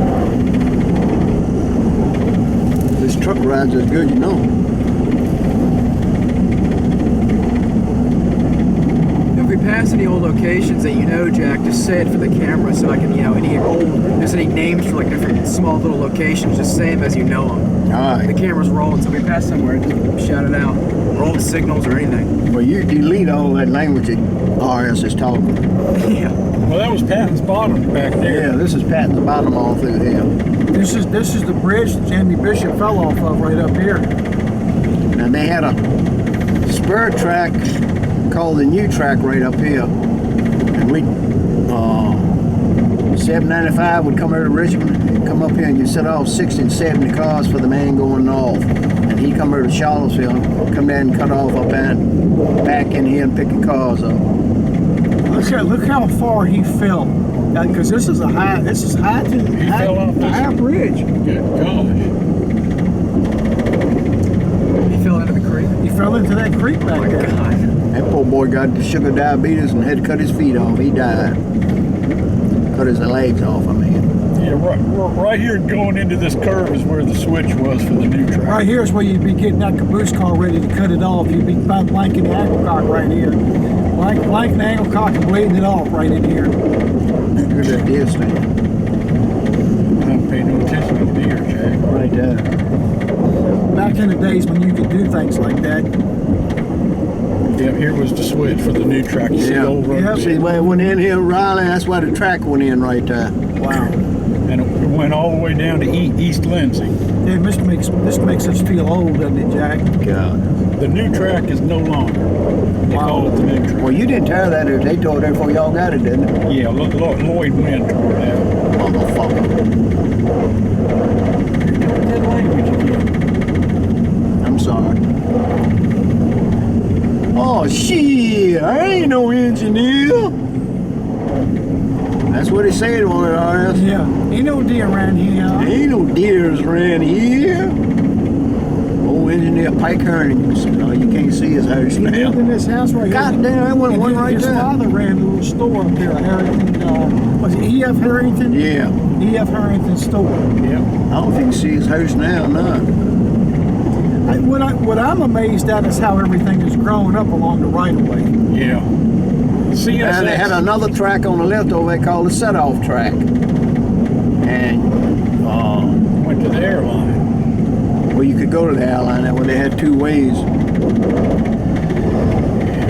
Speaker 4: This truck rides as good, you know. If
Speaker 5: we pass any old locations that you know, Jack, just say it for the camera so I can, there's any names for like different small little locations, just say them as you know them.
Speaker 4: All
Speaker 5: The
Speaker 4: right.
Speaker 5: camera's rolling, so we pass somewhere, just shout it out. Roll the signals or anything.
Speaker 4: Well, you delete all that language that RS is talking.
Speaker 5: Yeah.
Speaker 2: Well, that was Patton's Bottom back there.
Speaker 4: Yeah, this is patting the bottom all through here.
Speaker 3: This is the bridge that Jamie Bishop fell off of right up here.
Speaker 4: And they had a spur track called the new track right up here. And we 795 would come out of Richmond and come up here, and you set off 60 and 70 cars for the man going north. And he'd come over to Charlottesville, come down and cut off up and back in here and pick the cars up.
Speaker 3: Look how far he fell. Because this is high
Speaker 2: He fell off this
Speaker 3: high bridge.
Speaker 2: Good gosh.
Speaker 5: He fell into the creek.
Speaker 3: He fell into that creek
Speaker 5: Oh
Speaker 3: back
Speaker 5: my
Speaker 3: there.
Speaker 5: God.
Speaker 4: That poor boy got sugar diabetes and had to cut his feet off. He died. Cut his legs off, I mean.
Speaker 2: Yeah, right here going into this curve is where the switch was for the new track.
Speaker 3: Right here is where you'd be getting that caboose car ready to cut it off. You'd be blanking the angle cock right here. Blanking the angle cock and bleeding it off right in here.
Speaker 4: Look at that deer stand.
Speaker 2: I don't pay no attention to the deer, Jack.
Speaker 4: Right there.
Speaker 3: Back in the days when you could do things like that.
Speaker 2: Yeah, here was the switch for the new track. You see the old road?
Speaker 3: Yep.
Speaker 4: See where it went in here, Riley? That's why the track went in right there.
Speaker 3: Wow.
Speaker 2: And it went all the way down to East Lindsay.
Speaker 3: Yeah, this makes us feel old, doesn't it, Jack?
Speaker 4: God.
Speaker 2: The new track is no longer. They call it the new track.
Speaker 4: Well, you didn't tear that. They tore it there before y'all got it, didn't it?
Speaker 2: Yeah, Lloyd Wynn tore it out.
Speaker 4: Motherfucker.
Speaker 2: That language again.
Speaker 4: I'm sorry. Oh, shit. I ain't no engineer. That's what he said on it, RS.
Speaker 3: Yeah. Ain't no deer around here.
Speaker 4: Ain't no deers around here. Old engineer Pike Herring. You can't see his house
Speaker 3: He lived
Speaker 4: now.
Speaker 3: in this house right
Speaker 4: God
Speaker 3: here.
Speaker 4: damn, that one right
Speaker 3: His
Speaker 4: there.
Speaker 3: father ran a little store up there, Harrington. Was it E.F. Harrington?
Speaker 4: Yeah.
Speaker 3: E.F. Harrington store.
Speaker 2: Yeah.
Speaker 4: I don't think you see his house now, no.
Speaker 3: What I'm amazed at is how everything has grown up along the right of way.
Speaker 2: Yeah. CSX.
Speaker 4: And they had another track on the left over there called the set-off track. And,
Speaker 2: Went to the airline.
Speaker 4: well, you could go to the airline that way. They had two ways.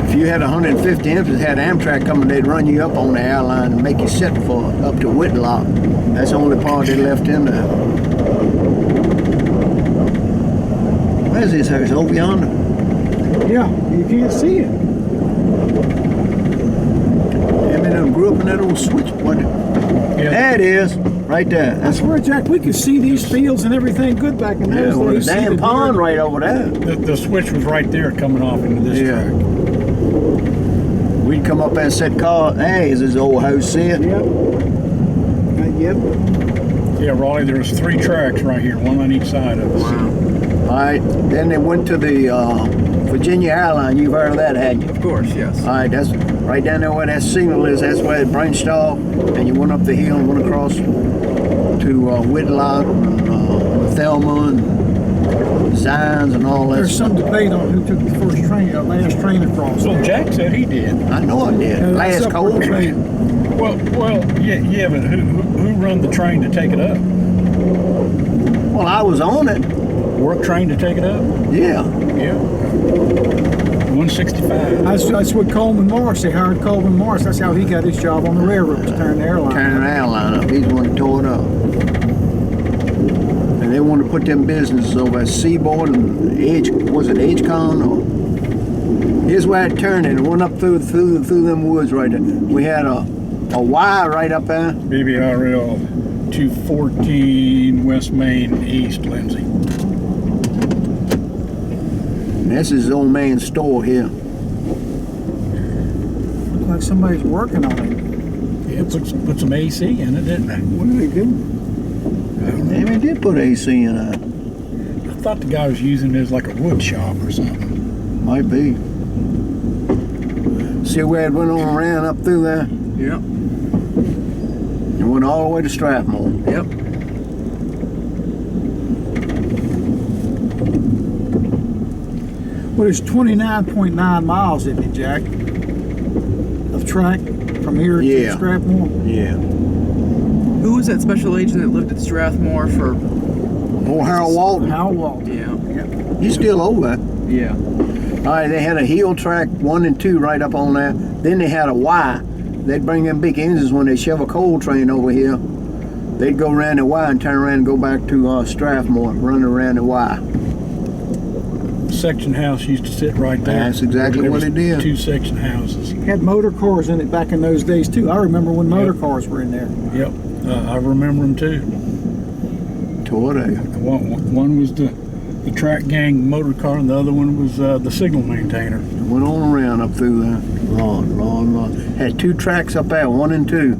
Speaker 4: If you had 150 inches, had Amtrak coming, they'd run you up on the airline and make you sit for up to Whitlock. That's the only part they left in there. Where's his house? Over yonder?
Speaker 3: Yeah, you can't see it.
Speaker 4: I mean, grew up in that old switch. What?
Speaker 2: Yeah.
Speaker 4: There it is, right there.
Speaker 3: I
Speaker 4: That's
Speaker 3: swear, Jack, we could see these fields and everything good back in
Speaker 4: yeah,
Speaker 3: those
Speaker 4: well, the
Speaker 3: days. See
Speaker 4: damn
Speaker 3: the
Speaker 4: pond
Speaker 3: deer.
Speaker 4: right over there.
Speaker 2: The switch was right there coming off into this
Speaker 4: Yeah.
Speaker 2: track.
Speaker 4: We'd come up there and said, "Car, hey, is his old house see it?"
Speaker 3: Yep. Yep.
Speaker 2: Yeah, Raleigh, there was 3 tracks right here, one on each side of us.
Speaker 5: Wow.
Speaker 4: All right. Then they went to the Virginia Airline. You've heard of that, hadn't you?
Speaker 5: Of course, yes.
Speaker 4: All right, that's right down there where that signal is. That's where it branched off, and you went up the hill and went across to Whitlock and Thelma and Zines and all that
Speaker 3: There's
Speaker 4: stuff.
Speaker 3: some debate on who took the first train, last train across.
Speaker 2: Well, Jack said he did.
Speaker 4: I know I did.
Speaker 3: Yeah, that's
Speaker 4: Last
Speaker 3: up
Speaker 4: cold
Speaker 3: where the
Speaker 4: train.
Speaker 2: Well, yeah, but who run the train to take it up?
Speaker 4: Well, I was on it.
Speaker 2: Work train to take it up?
Speaker 4: Yeah.
Speaker 2: Yeah. 165.
Speaker 3: That's what Coleman Morris, they hired Coleman Morris. That's how he got his job on the railroad, to turn the airline.
Speaker 4: Turning the airline up. He's the one that tore it up. And they wanted to put them businesses over at Seaboard and Edgecon or here's where it turned and it went up through them woods right there. We had a Y right up there.
Speaker 2: BBRR 214 West Main East, Lindsay.
Speaker 4: And this is his old man's store here.
Speaker 3: Looks like somebody's working on it.
Speaker 2: Yeah, put some AC in it, didn't they?
Speaker 3: What do they do?
Speaker 4: Maybe he did put AC in it.
Speaker 2: I thought the guy was using it as like a wood shop or something.
Speaker 4: Might be. See where it went on around up through there?
Speaker 5: Yep.
Speaker 4: It went all the way to Strathmore.
Speaker 5: Yep.
Speaker 3: Well, it's 29.9 miles, isn't it, Jack? track from here
Speaker 4: Yeah.
Speaker 3: to Strathmore?
Speaker 4: Yeah.
Speaker 5: Who was that special agent that lived at Strathmore for?
Speaker 4: Old Harold Walton.
Speaker 3: Hal Walton.
Speaker 5: Yeah.
Speaker 4: He's still over there.
Speaker 5: Yeah.
Speaker 4: All right, they had a heel track 1 and 2 right up on there. Then they had a Y. They'd bring them big engines when they shove a coal train over here. They'd go around the Y and turn around and go back to Strathmore, running around the Y.
Speaker 2: Section house used to sit right there.
Speaker 4: That's exactly
Speaker 2: There
Speaker 4: what
Speaker 2: was
Speaker 4: it did.
Speaker 2: 2 section houses.
Speaker 3: Had motor cars in it back in those days too. I remember when motor cars were in there.
Speaker 2: Yep, I remember them too.
Speaker 4: Tore they.
Speaker 2: One was the track gang motor car, and the other one was the signal maintainer.
Speaker 4: Went on around up through there. Long. Had 2 tracks up there, 1 and 2.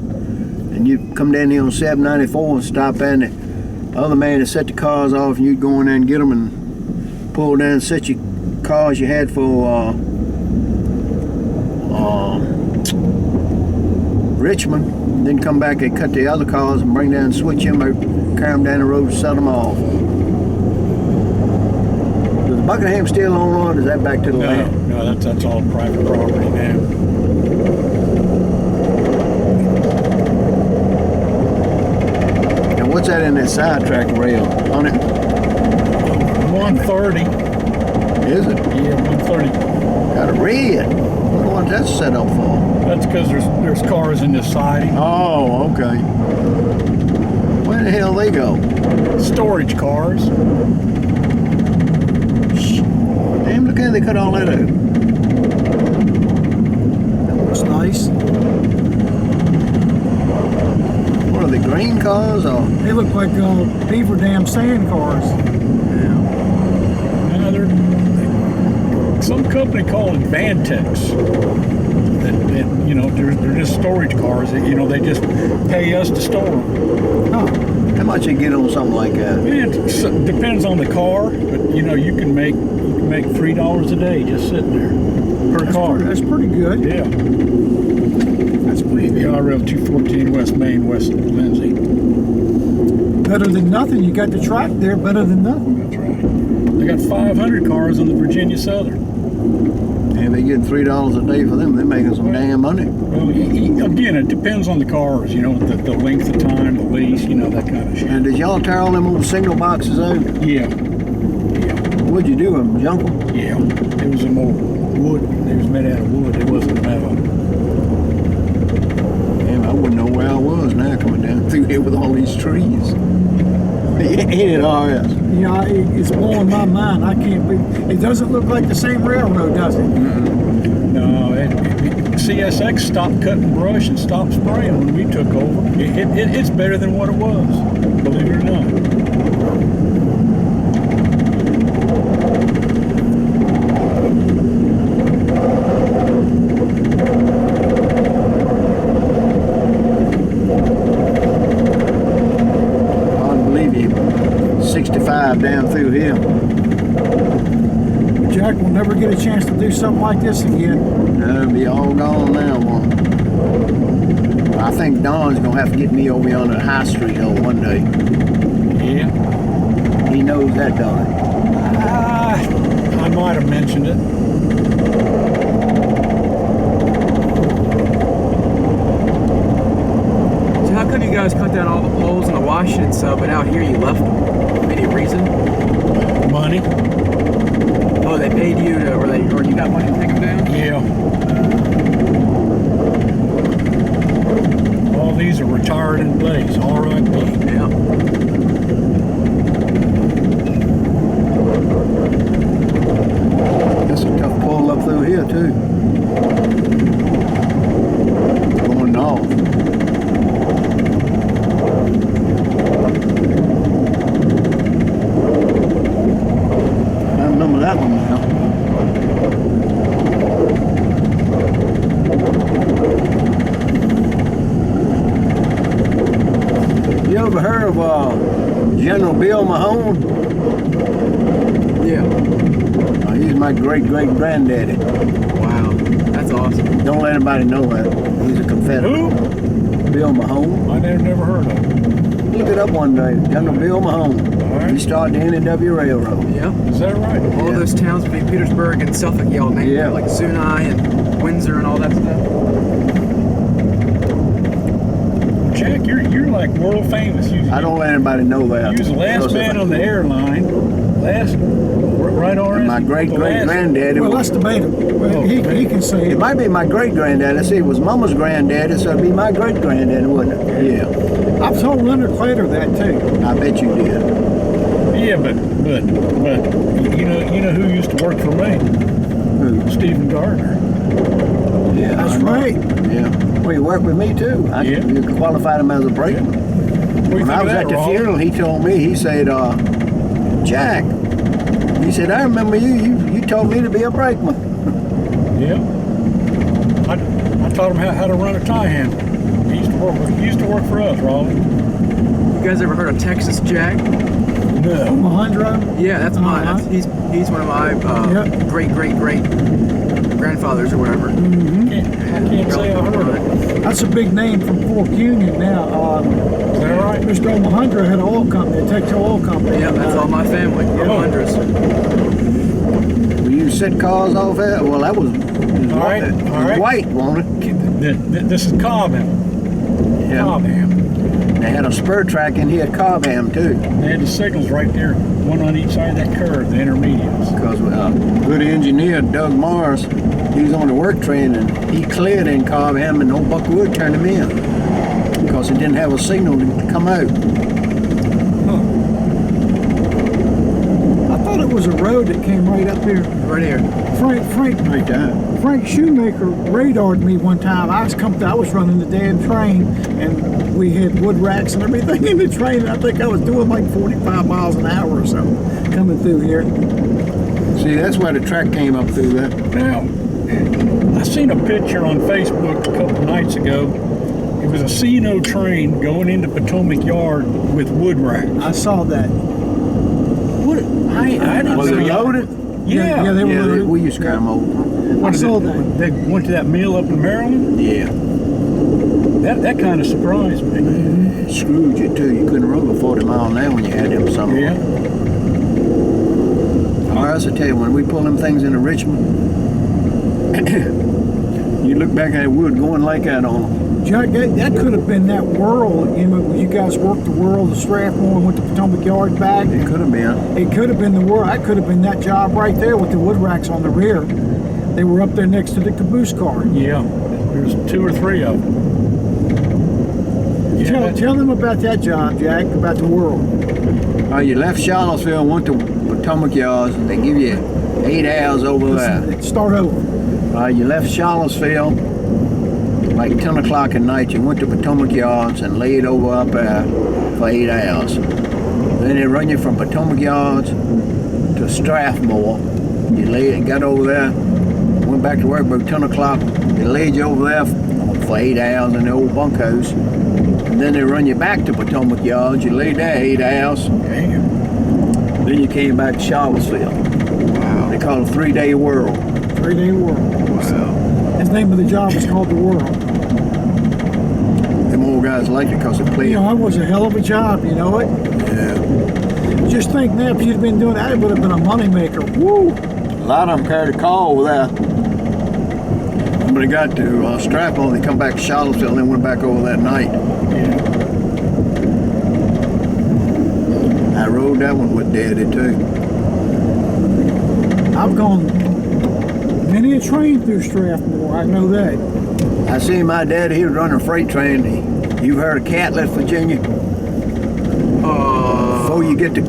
Speaker 4: And you'd come down here on 794 and stop in. The other man would set the cars off, and you'd go in there and get them and pull down and set your cars you had for Richmond. Then come back and cut the other cars and bring down and switch them or carry them down the road and set them off. Is Buckingham still on, or is that back to the land?
Speaker 2: No, that's all private property now.
Speaker 4: And what's that in that sidetrack rail on it?
Speaker 2: 130.
Speaker 4: Is it?
Speaker 2: Yeah, 130.
Speaker 4: Got a red. I wonder what that's set up for.
Speaker 2: That's because there's cars in this siding.
Speaker 4: Oh, okay. Where the hell they go?
Speaker 2: Storage cars.
Speaker 4: Damn, look how they cut all that out.
Speaker 3: Looks nice.
Speaker 4: What are they, green cars or?
Speaker 3: They look like beaver dam sand cars.
Speaker 2: Now they're some company called Advantex. They're just storage cars. They just pay us to store them.
Speaker 3: Huh.
Speaker 4: How much you get on something like that?
Speaker 2: It depends on the car, but you can make $3 a day just sitting there per car.
Speaker 3: That's pretty good.
Speaker 2: Yeah. That's pretty good. I rode 214 West Main, west of Lindsay.
Speaker 3: Better than nothing. You got the track there. Better than nothing.
Speaker 2: That's right. They got 500 cars on the Virginia Southern.
Speaker 4: And they get $3 a day for them. They're making some damn money.
Speaker 2: Well, again, it depends on the cars. The length of time, the lease, that kind of shit.
Speaker 4: And did y'all tear all them old signal boxes out?
Speaker 2: Yeah.
Speaker 4: What'd you do with them, junk them?
Speaker 2: Yeah. It was an old wood. It was made out of wood. It wasn't metal.
Speaker 4: Damn, I wouldn't know where I was now coming down through here with all these trees. Ain't it RS?
Speaker 3: Yeah, it's blowing my mind. I can't be. It doesn't look like the same railroad, does it?
Speaker 2: No, CSX stopped cutting brush and stopped spraying when we took over. It's better than what it was, believe it or not.
Speaker 4: Hard to believe you. 65 down through here.
Speaker 3: Jack will never get a chance to do something like this again.
Speaker 4: It'll be all gone now, one. I think Don's gonna have to get me over here on the High Street though one day.
Speaker 2: Yeah.
Speaker 4: He knows that, Don.
Speaker 2: I might have mentioned it.
Speaker 5: So how come you guys cut down all the poles in the Washington sub, but out here you left them? Any reason?
Speaker 2: Money.
Speaker 5: Oh, they paid you to, or you got money to take them down?
Speaker 2: Yeah. All these are retired in place. RIP.
Speaker 5: Yeah.
Speaker 4: That's a tough pull up through here too. Going north. I remember that one now. You ever heard of General Bill Mahone?
Speaker 5: Yeah.
Speaker 4: He's my great-great-granddaddy.
Speaker 5: Wow. That's awesome.
Speaker 4: Don't let anybody know that. He's a Confederate.
Speaker 2: Who?
Speaker 4: Bill Mahone.
Speaker 2: I never heard of it.
Speaker 4: Look it up one day. General Bill Mahone.
Speaker 2: All right.
Speaker 4: He started the NW Railroad.
Speaker 5: Yeah.
Speaker 2: Is that right?
Speaker 5: All
Speaker 4: Yeah.
Speaker 5: those towns between Petersburg and Suffolk, y'all named
Speaker 4: Yeah.
Speaker 5: like Zuni and Windsor and all that stuff.
Speaker 2: Jack, you're like world famous.
Speaker 4: I don't let anybody know that.
Speaker 2: You was the last
Speaker 4: Because
Speaker 2: man on the airline. Right on.
Speaker 4: my great-great-granddaddy
Speaker 3: Well,
Speaker 4: was...
Speaker 3: let's debate him. Well, he can say
Speaker 4: It
Speaker 3: it.
Speaker 4: might be my great-granddaddy. See, it was Mama's granddaddy, so it'd be my great-granddaddy, wouldn't it? Yeah.
Speaker 3: I've told Leonard Clater that too.
Speaker 4: I bet you did.
Speaker 2: Yeah, but you know who used to work for me?
Speaker 4: Who?
Speaker 2: Stephen Gardner.
Speaker 4: Yeah,
Speaker 3: That's
Speaker 4: I know.
Speaker 3: right.
Speaker 4: Yeah. Well, he worked with me too. You qualified him as a brakeman. When I was at the funeral, he told me, he said, Jack, he said, I remember you told me to be a brakeman.
Speaker 2: Yeah. I taught him how to run a tie handle. He used to work for us, Raleigh.
Speaker 5: You guys ever heard of Texas Jack?
Speaker 2: No.
Speaker 3: Mahindra.
Speaker 5: Yeah, that's mine.
Speaker 3: Uh-huh.
Speaker 5: He's one of my
Speaker 3: Yep.
Speaker 5: great grandfathers or whatever.
Speaker 2: I can't say I heard of it.
Speaker 3: That's a big name from Fork Union now.
Speaker 2: Is that right?
Speaker 3: Mr. Mahindra had an oil company, a Texas oil company.
Speaker 5: Yeah, that's all my family. Hundreds.
Speaker 4: Will you set cars off that? Well, that was
Speaker 2: All right.
Speaker 4: white, wasn't it?
Speaker 2: This is Cobham.
Speaker 4: Yeah.
Speaker 2: Cobham.
Speaker 4: They had a spur track in here at Cobham too.
Speaker 2: They had the signals right there, one on each side of that curve, the intermediates.
Speaker 4: Because good engineer Doug Mars, he was on the work train and he cleared in Cobham and old Buck Wood turned him in because it didn't have a signal to come out.
Speaker 3: I thought it was a road that came right up here.
Speaker 5: Right here.
Speaker 4: Right there.
Speaker 3: Frank Shoemaker radared me one time. I was running the damn train, and we had wood racks and everything in the train. And I think I was doing like 45 miles an hour or so coming through here.
Speaker 4: See, that's why the track came up through that.
Speaker 2: Now, I seen a picture on Facebook a couple of nights ago. It was a C&O train going into Potomac Yard with wood racks.
Speaker 3: I saw that.
Speaker 2: What? I didn't
Speaker 4: Was
Speaker 2: see
Speaker 4: it loaded?
Speaker 2: Yeah.
Speaker 3: they were loaded.
Speaker 4: We used to come over.
Speaker 3: I saw that.
Speaker 2: They went to that mill up in Maryland.
Speaker 4: Yeah.
Speaker 2: That kind of surprised me.
Speaker 4: It screwed you too. You couldn't run 40 miles an hour when you had them somewhere.
Speaker 2: Yeah.
Speaker 4: Or else I tell you, when we pull them things into Richmond, you look back at wood going like that on them.
Speaker 3: Jack, that could have been that whirl. You know, you guys worked the whirl to Strathmore and went to Potomac Yard back.
Speaker 4: It could have been.
Speaker 3: It could have been the whirl. That could have been that job right there with the wood racks on the rear. They were up there next to the caboose car.
Speaker 2: Yeah. There's 2 or 3 of them. Yeah,
Speaker 3: Tell them about that job, Jack, about the whirl.
Speaker 4: You left Charlottesville and went to Potomac Yards, and they give you 8 hours over there.
Speaker 3: Start over.
Speaker 4: You left Charlottesville like 10 o'clock at night. You went to Potomac Yards and laid over up there for 8 hours. Then they run you from Potomac Yards to Strathmore. You got over there, went back to work about 10 o'clock. They laid you over there for 8 hours in the old bunkhouse. And then they run you back to Potomac Yards. You laid there 8 hours.
Speaker 2: Damn.
Speaker 4: Then you came back to Charlottesville.
Speaker 5: Wow.
Speaker 4: They call it a 3-day whirl.
Speaker 3: 3-day whirl.
Speaker 5: Wow.
Speaker 3: His name of the job was called the whirl.
Speaker 4: Them old guys liked it because it played.
Speaker 3: You know, it was a hell of a job, you know it?
Speaker 4: Yeah.
Speaker 3: Just think now, if you'd been doing that, it would have been a moneymaker. Woo!
Speaker 4: A lot of them carried a call with that. When they got to Strathmore, they come back to Charlottesville and then went back over that night.
Speaker 2: Yeah.
Speaker 4: I rode that one with Daddy too.
Speaker 3: I've gone many a train through Strathmore, I know that.
Speaker 4: I seen my daddy, he was running a freight train. You heard of Catlett, Virginia? Before you get to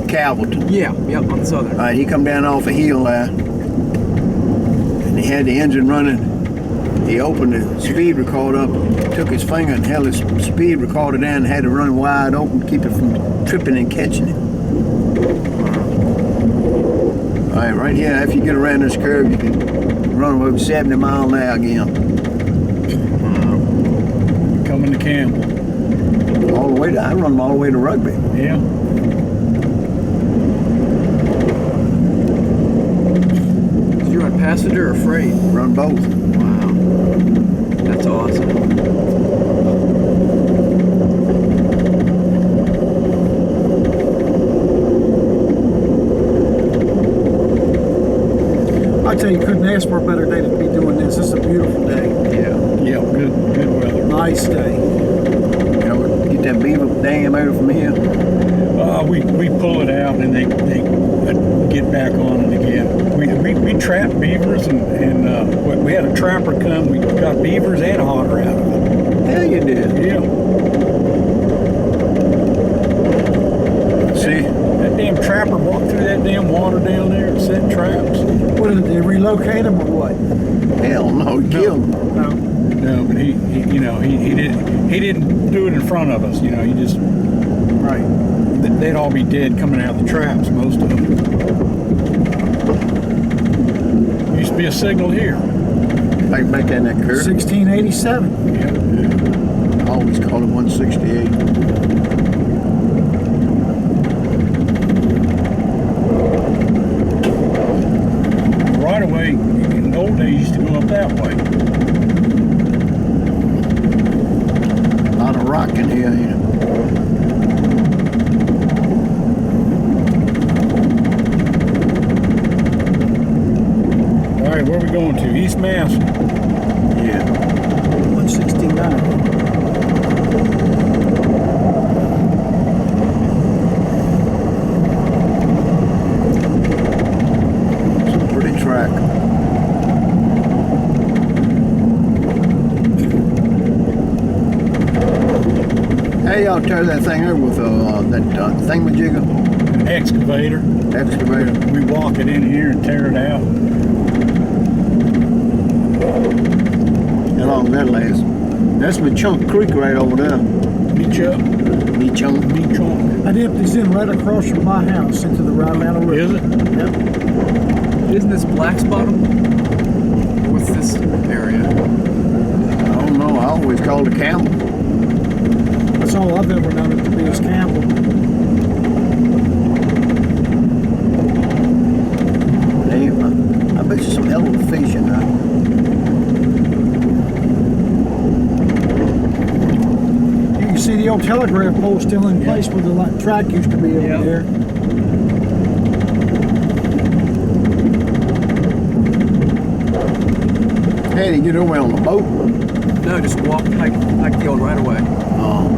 Speaker 4: Calverton.
Speaker 5: Yeah, yep, on the southern.
Speaker 4: All right, he come down off a hill there, and he had the engine running. He opened the speed recorder up, took his finger and held his speed recorder down and had to run wide open to keep it from tripping and catching it. All right, right here, after you get around this curve, you can run about 70 miles an hour again.
Speaker 2: Coming to Campbell.
Speaker 4: All the way to, I run them all the way to Rugby.
Speaker 2: Yeah.
Speaker 5: Did you run passenger or freight?
Speaker 4: Run both.
Speaker 5: Wow. That's awesome.
Speaker 3: I tell you, couldn't ask for a better day to be doing this. This is a beautiful day.
Speaker 5: Yeah.
Speaker 2: Yeah, good weather.
Speaker 3: Nice day.
Speaker 4: that beaver dam out from here?
Speaker 2: We pull it out and they get back on it again. We trap beavers and we had a trapper come. We got beavers and otter out of it.
Speaker 4: Hell, you did.
Speaker 2: Yeah.
Speaker 4: See?
Speaker 2: That damn trapper walked through that damn water down there and set traps.
Speaker 3: What did they relocate them or what?
Speaker 4: Hell no, he killed him.
Speaker 3: No.
Speaker 2: No, but he didn't do it in front of us. He just
Speaker 3: Right.
Speaker 2: they'd all be dead coming out of the traps, most of them. Used to be a signal here.
Speaker 4: Back in that curve.
Speaker 3: 1687.
Speaker 2: Yeah.
Speaker 4: I always call it 168.
Speaker 2: Right away, in the old days, used to go up that way.
Speaker 4: A lot of rock in here, you know.
Speaker 2: All right, where are we going to? East Mass.
Speaker 4: Yeah.
Speaker 3: 169.
Speaker 4: It's a pretty track. Hey, y'all tear that thing over with that thingamajigger?
Speaker 2: Excavator.
Speaker 4: Excavator.
Speaker 2: We walk it in here and tear it out.
Speaker 4: How long that lasts? That's Chunk Creek right over there.
Speaker 2: Beach up.
Speaker 4: Chunk.
Speaker 2: Beach on.
Speaker 3: That empties in right across from my house into the Rhinelander River.
Speaker 2: Is it?
Speaker 3: Yep.
Speaker 5: Isn't this Black's Bottom? What's this area?
Speaker 4: I don't know. I always called it Campbell.
Speaker 3: That's all I've ever known it to be is Campbell.
Speaker 4: Hey, I bet you some hell of a fish in there.
Speaker 3: You can see the old telegraph pole still in place where the track used to be over
Speaker 5: Yeah.
Speaker 3: there.
Speaker 4: Hey, did you get over on the boat?
Speaker 5: No, just walk, hike the old right away.
Speaker 4: Oh.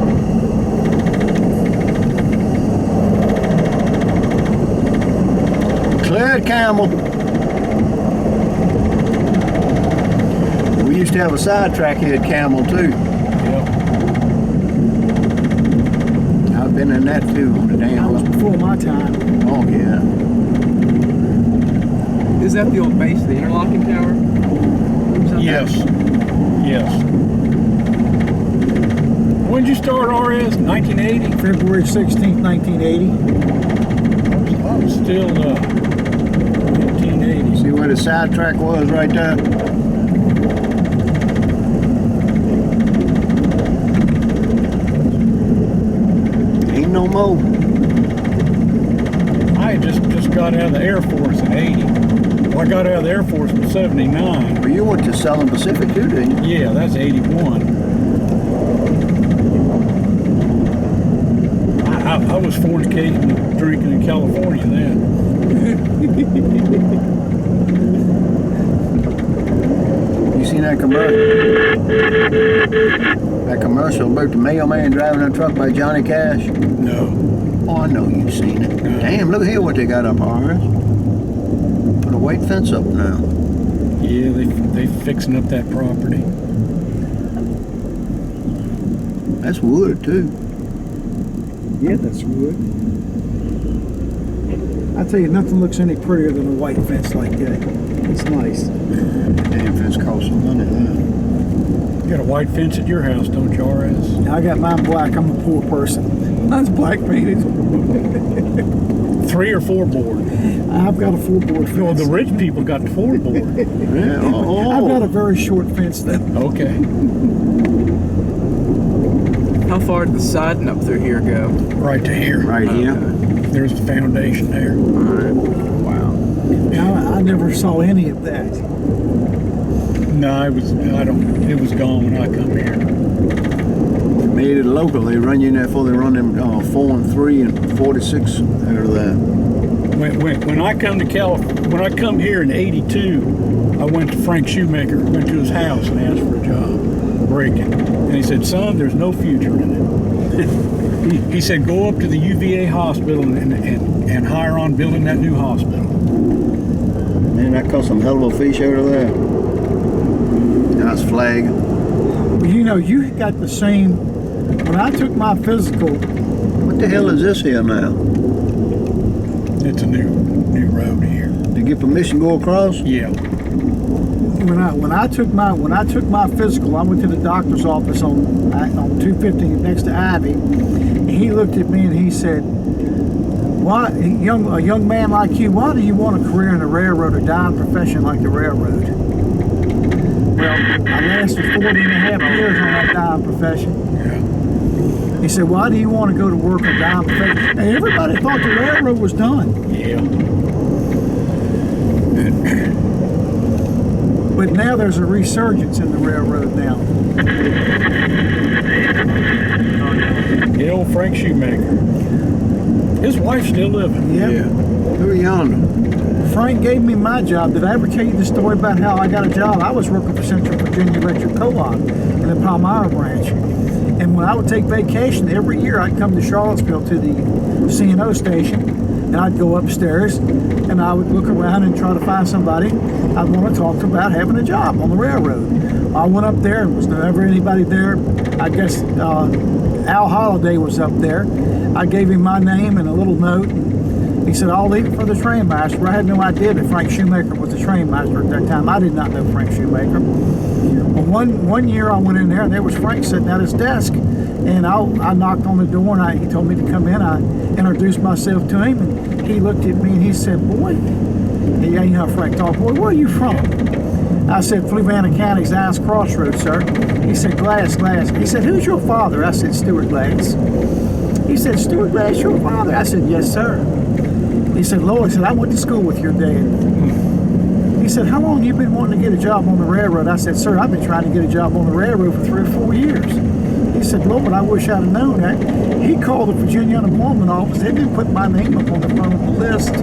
Speaker 4: Cleared Camel. We used to have a sidetrack here at Camel too.
Speaker 2: Yep.
Speaker 4: I've been in that too on the
Speaker 3: That was
Speaker 4: dam.
Speaker 3: before my time.
Speaker 4: Oh yeah.
Speaker 5: Is that the old base of the interlocking tower? Something?
Speaker 2: Yes. Yes. When did you start RS? 1980?
Speaker 3: February 16th, 1980.
Speaker 2: I was still 1980.
Speaker 4: See where the sidetrack was right there? Ain't no more.
Speaker 2: I had just got out of the Air Force in 80. Well, I got out of the Air Force in 79.
Speaker 4: Well, you went to Southern Pacific too, didn't you?
Speaker 2: Yeah, that's 81. I was fornicating and drinking in California then.
Speaker 4: You seen that commercial? That commercial about the mailman driving a truck by Johnny Cash?
Speaker 2: No.
Speaker 4: Oh, I know you've seen it. Damn, look here what they got up ours. Put a white fence up now.
Speaker 2: Yeah, they fixing up that property.
Speaker 4: That's wood too.
Speaker 3: Yeah, that's wood. I tell you, nothing looks any prettier than a white fence like that. It's nice.
Speaker 4: Damn fence costs some money now.
Speaker 2: You got a white fence at your house, don't you, RS?
Speaker 3: I got mine black. I'm a poor person. Mine's black painted.
Speaker 2: 3 or 4 board?
Speaker 3: I've got a 4-board fence.
Speaker 2: No, the rich people got the 4 board.
Speaker 4: Yeah,
Speaker 3: I've got a very short fence though.
Speaker 2: Okay.
Speaker 5: How far did the siding up through here go?
Speaker 2: Right to here.
Speaker 4: right here.
Speaker 5: Okay.
Speaker 2: There's the foundation there.
Speaker 5: Wow.
Speaker 3: I never saw any of that.
Speaker 2: No, it was gone when I come here.
Speaker 4: Made it local. They run you in there before they run them 4 and 3 and 46 out of that.
Speaker 2: When I come here in '82, I went to Frank Shoemaker, went to his house and asked for a job, breaking. And he said, "Son, there's no future in it." He said go up to the UVA hospital and hire on building that new hospital.
Speaker 4: Man, that cost some hell of a fish out of there. Nice flag.
Speaker 3: You know, you got the same. When I took my physical,
Speaker 4: What the hell is this here now?
Speaker 2: It's a new road here.
Speaker 4: To get permission to go across?
Speaker 2: Yeah.
Speaker 3: when I took my physical, I went to the doctor's office on 250 next to Ivy, and he looked at me and he said, "Why, a young man like you, why do you want a career in the railroad or die in a profession like the railroad?" Well, I lasted 40 and a half years on that dying profession.
Speaker 2: Yeah.
Speaker 3: He said, "Why do you want to go to work or die in a profession?" And everybody thought the railroad was done.
Speaker 2: Yeah.
Speaker 3: But now there's a resurgence in the railroad now.
Speaker 2: The old Frank Shoemaker. His wife's still living.
Speaker 3: Yep.
Speaker 4: Yeah. Who are yonder?
Speaker 3: Frank gave me my job. Did I ever tell you the story about how I got a job? I was working for Central Virginia Electric Co-op in the Palmyra branch. And when I would take vacation, every year I'd come to Charlottesville to the C&O station, and I'd go upstairs, and I would look around and try to find somebody I'd want to talk to about having a job on the railroad. I went up there, and was never anybody there. I guess Al Holliday was up there. I gave him my name and a little note. He said, "I'll leave it for the train master." I had no idea that Frank Shoemaker was the train master at that time. I did not know Frank Shoemaker. Well, one year I went in there, and there was Frank sitting at his desk. And I knocked on the door, and he told me to come in. I introduced myself to him, and he looked at me, and he said, "Boy," you know how Frank talked, "Boy, where are you from?" I said, "Fluvanna County's Ice Crossroads, sir." He said, Glass. He said, "Who's your father?" I said, "Stuart Glass." He said, "Stuart Glass, your father?" I said, "Yes, sir." He said, "Lord," he said, "I went to school with your dad." He said, "How long have you been wanting to get a job on the railroad?" I said, "Sir, I've been trying to get a job on the railroad for 3 or 4 years." He said, "Lord, I wish I'd have known that." He called the Virginia Unemployment Office. They didn't put my name up on the front of the list.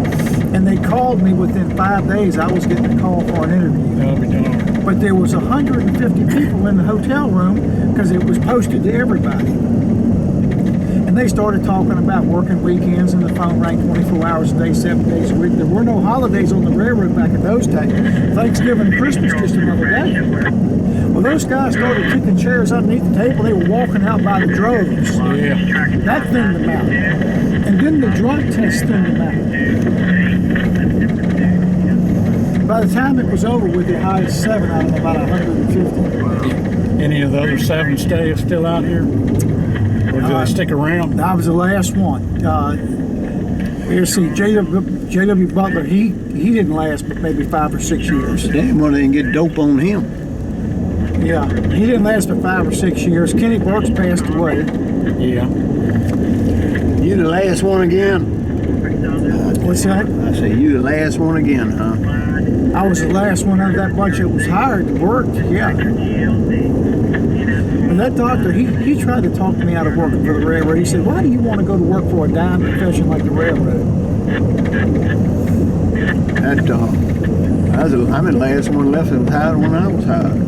Speaker 3: And they called me within 5 days. I was getting a call for an interview.
Speaker 2: I'll be darned.
Speaker 3: But there was 150 people in the hotel room because it was posted to everybody. And they started talking about working weekends, and the phone rang 24 hours a day, 7 days a week. There were no holidays on the railroad back in those days. Thanksgiving and Christmas just another day. Well, those guys started kicking chairs underneath the table. They were walking out by the droves.
Speaker 2: Yeah.
Speaker 3: That thinned them out. And then the drug test thinned them out. By the time it was over with, the highest 7 out of about 150.
Speaker 2: Any of the other 7 still out here? Or do they stick around?
Speaker 3: I was the last one. Here's see, J.W. Butler, he didn't last but maybe 5 or 6 years.
Speaker 4: Damn, well, they didn't get dope on him.
Speaker 3: Yeah, he didn't last but 5 or 6 years. Kenny Burks passed away.
Speaker 2: Yeah.
Speaker 4: You the last one again?
Speaker 3: What's that?
Speaker 4: I say, you the last one again, huh?
Speaker 3: I was the last one out of that bunch that was hired to work, yeah. And that doctor, he tried to talk me out of working for the railroad. He said, "Why do you want to go to work for a dime profession like the railroad?"
Speaker 4: I'm the last one left that was hired when I was hired.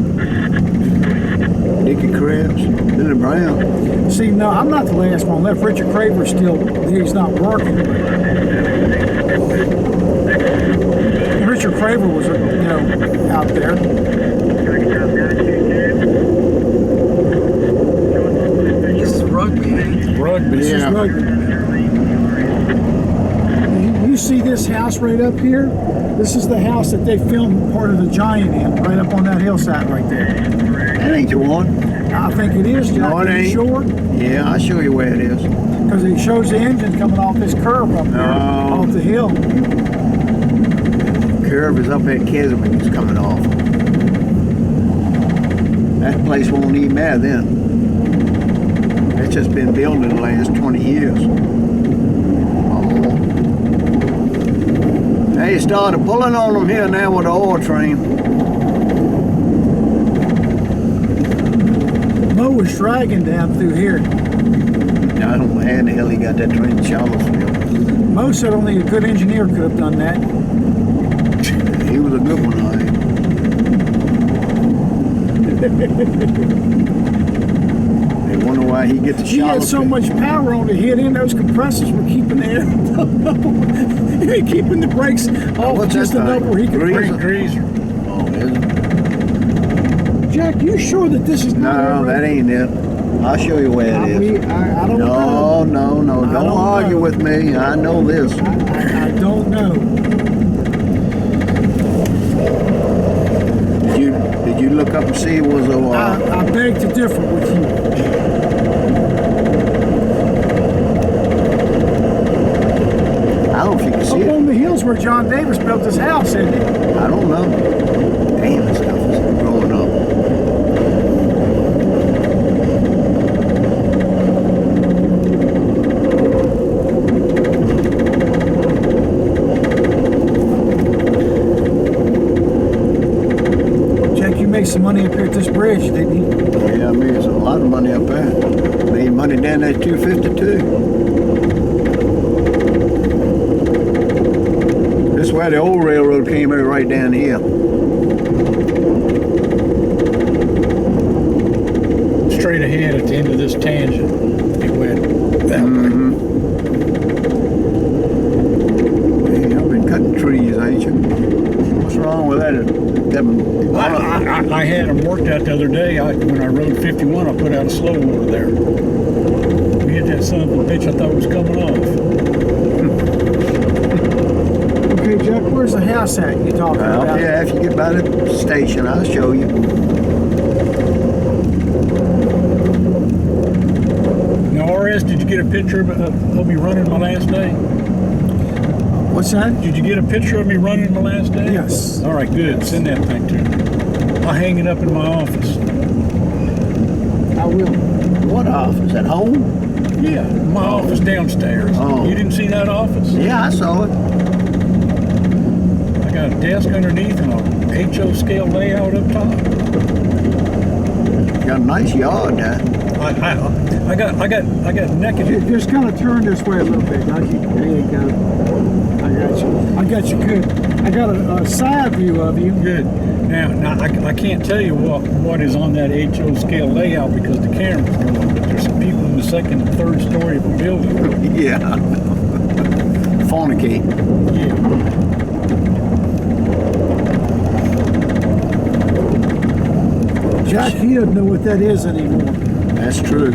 Speaker 4: Dickie Krebs, Billy Brown.
Speaker 3: See, no, I'm not the last one left. Richard Craver's still, he's not working. Richard Craver was, out there.
Speaker 5: This is rugby.
Speaker 2: Rugby.
Speaker 3: This is
Speaker 4: Yeah.
Speaker 3: rugby. You see this house right up here? This is the house that they filmed part of The Giant in, right up on that hillside right there.
Speaker 4: That ain't the one.
Speaker 3: I think it is, Jack.
Speaker 4: No, it
Speaker 3: Are you
Speaker 4: ain't.
Speaker 3: sure?
Speaker 4: Yeah, I'll show you where it is.
Speaker 3: Because it shows the engine coming off this curve up there,
Speaker 4: Oh.
Speaker 3: off the hill.
Speaker 4: Curve is up at Keswick, it's coming off. That place won't even matter then. It's just been built in the last 20 years. They started pulling on them here now with the oil train.
Speaker 3: Mo was dragging down through here.
Speaker 4: I don't know how the hell he got that train in Charlottesville.
Speaker 3: Mo said only a good engineer could have done that.
Speaker 4: He was a good one, I think. They wonder why he get get to
Speaker 3: He had so
Speaker 4: Charlottesville.
Speaker 3: much power on the head end, those compressors were keeping the air keeping the brakes off
Speaker 4: what's
Speaker 3: just
Speaker 4: that
Speaker 3: enough
Speaker 4: thing?
Speaker 3: where he could
Speaker 4: Greaser?
Speaker 2: Greaser.
Speaker 4: Oh, is it?
Speaker 3: Jack, you sure that this is not
Speaker 4: No, that ain't it. I'll show you where it is.
Speaker 3: I don't know.
Speaker 4: No.
Speaker 3: I
Speaker 4: Don't
Speaker 3: don't
Speaker 4: argue
Speaker 3: know.
Speaker 4: with me. I know this.
Speaker 3: I don't know.
Speaker 4: Did you look up and see it was a?
Speaker 3: I beg to differ with you.
Speaker 4: I don't know if you can see
Speaker 3: Up
Speaker 4: it.
Speaker 3: on the hills where John Davis built his house, isn't it?
Speaker 4: I don't know. Damn, this stuff is growing up.
Speaker 3: Jack, you made some money up here at this bridge, didn't you?
Speaker 4: Yeah, I mean, there's a lot of money up there. Made money down there at 252. This is where the old railroad came in, right down here.
Speaker 2: Straight ahead at the end of this tangent, it went that way.
Speaker 4: Hey, I've been cutting trees, ain't you? What's wrong with that?
Speaker 2: I had them worked out the other day. When I rode 51, I put out a slow over there. We hit that son of a bitch. I thought it was coming off.
Speaker 3: Okay, Jack, where's the house at you talking about?
Speaker 4: Yeah, if you get by the station, I'll show you.
Speaker 2: Now, RS, did you get a picture of me running my last day?
Speaker 3: What's that?
Speaker 2: Did you get a picture of me running my last day?
Speaker 3: Yes.
Speaker 2: All right, good. Send that thing to me. I'll hang it up in my office.
Speaker 3: I will.
Speaker 4: What office? At home?
Speaker 2: Yeah, my office downstairs.
Speaker 4: Oh.
Speaker 2: You didn't see that office?
Speaker 4: Yeah, I saw it.
Speaker 2: I got a desk underneath and a HO scale layout up top.
Speaker 4: Got a nice yard there.
Speaker 2: I got naked.
Speaker 3: Just kind of turn this way a little bit. There you go. I got you good. I got a side view of you.
Speaker 2: Good. Now I can't tell you what is on that HO scale layout because the camera's going, but there's some people in the second and third story of a building.
Speaker 4: Yeah. Fornicate.
Speaker 2: Yeah.
Speaker 3: Jack, he doesn't know what that is anymore.
Speaker 4: That's true.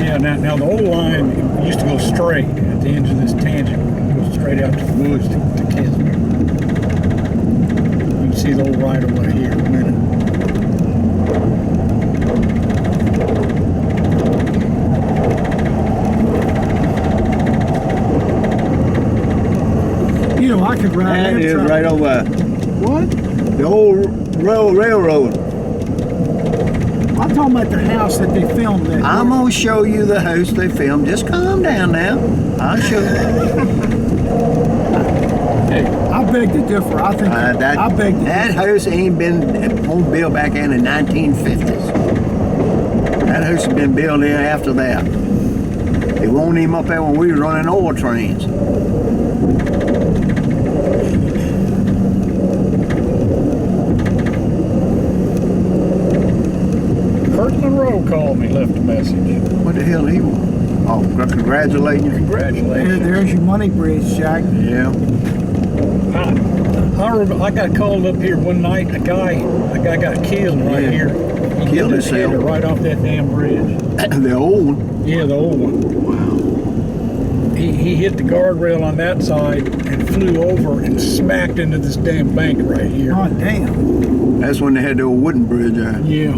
Speaker 2: Yeah, now the old line used to go straight at the end of this tangent. It goes straight out to the woods to Keswick. You can see the old right of way here in a minute.
Speaker 3: You know, I could ride
Speaker 4: That is
Speaker 3: Amtrak.
Speaker 4: right over
Speaker 3: What?
Speaker 4: the old railroad.
Speaker 3: I'm talking about the house that they filmed that.
Speaker 4: I'm gonna show you the house they filmed. Just calm down now. I'll show you.
Speaker 3: I beg to differ. I think I beg to
Speaker 4: that house ain't been built back in the 1950s. That house has been built in after that. It wasn't even up there when we were running oil trains.
Speaker 2: Kurt Monroe called me, left a message.
Speaker 4: What the hell he want? Oh, congratulating you.
Speaker 2: Congratulations.
Speaker 3: There's your money bridge, Jack.
Speaker 4: Yeah.
Speaker 2: I got called up here one night. A guy got killed right
Speaker 4: Yeah.
Speaker 2: here. He
Speaker 4: Killed
Speaker 2: his head
Speaker 4: himself.
Speaker 2: right off that damn bridge.
Speaker 4: The old one.
Speaker 2: Yeah, the old one.
Speaker 4: Wow.
Speaker 2: He hit the guardrail on that side and flew over and smacked into this damn bank right here.
Speaker 3: Oh, damn.
Speaker 4: That's when they had the old wooden bridge there.
Speaker 2: Yeah.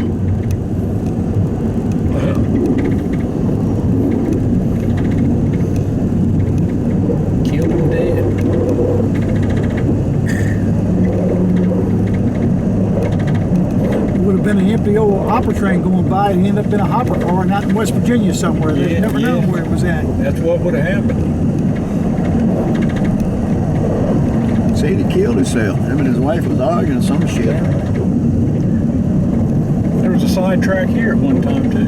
Speaker 2: Killed him dead.
Speaker 3: It would have been an empty old hopper train going by and ended up in a hopper car and out in West Virginia somewhere. They'd
Speaker 2: Yeah,
Speaker 3: never known
Speaker 2: yeah.
Speaker 3: where it was at.
Speaker 2: That's what would have happened.
Speaker 4: See, he killed himself. Him and his wife was arguing some shit.
Speaker 2: There was a sidetrack here at one time too.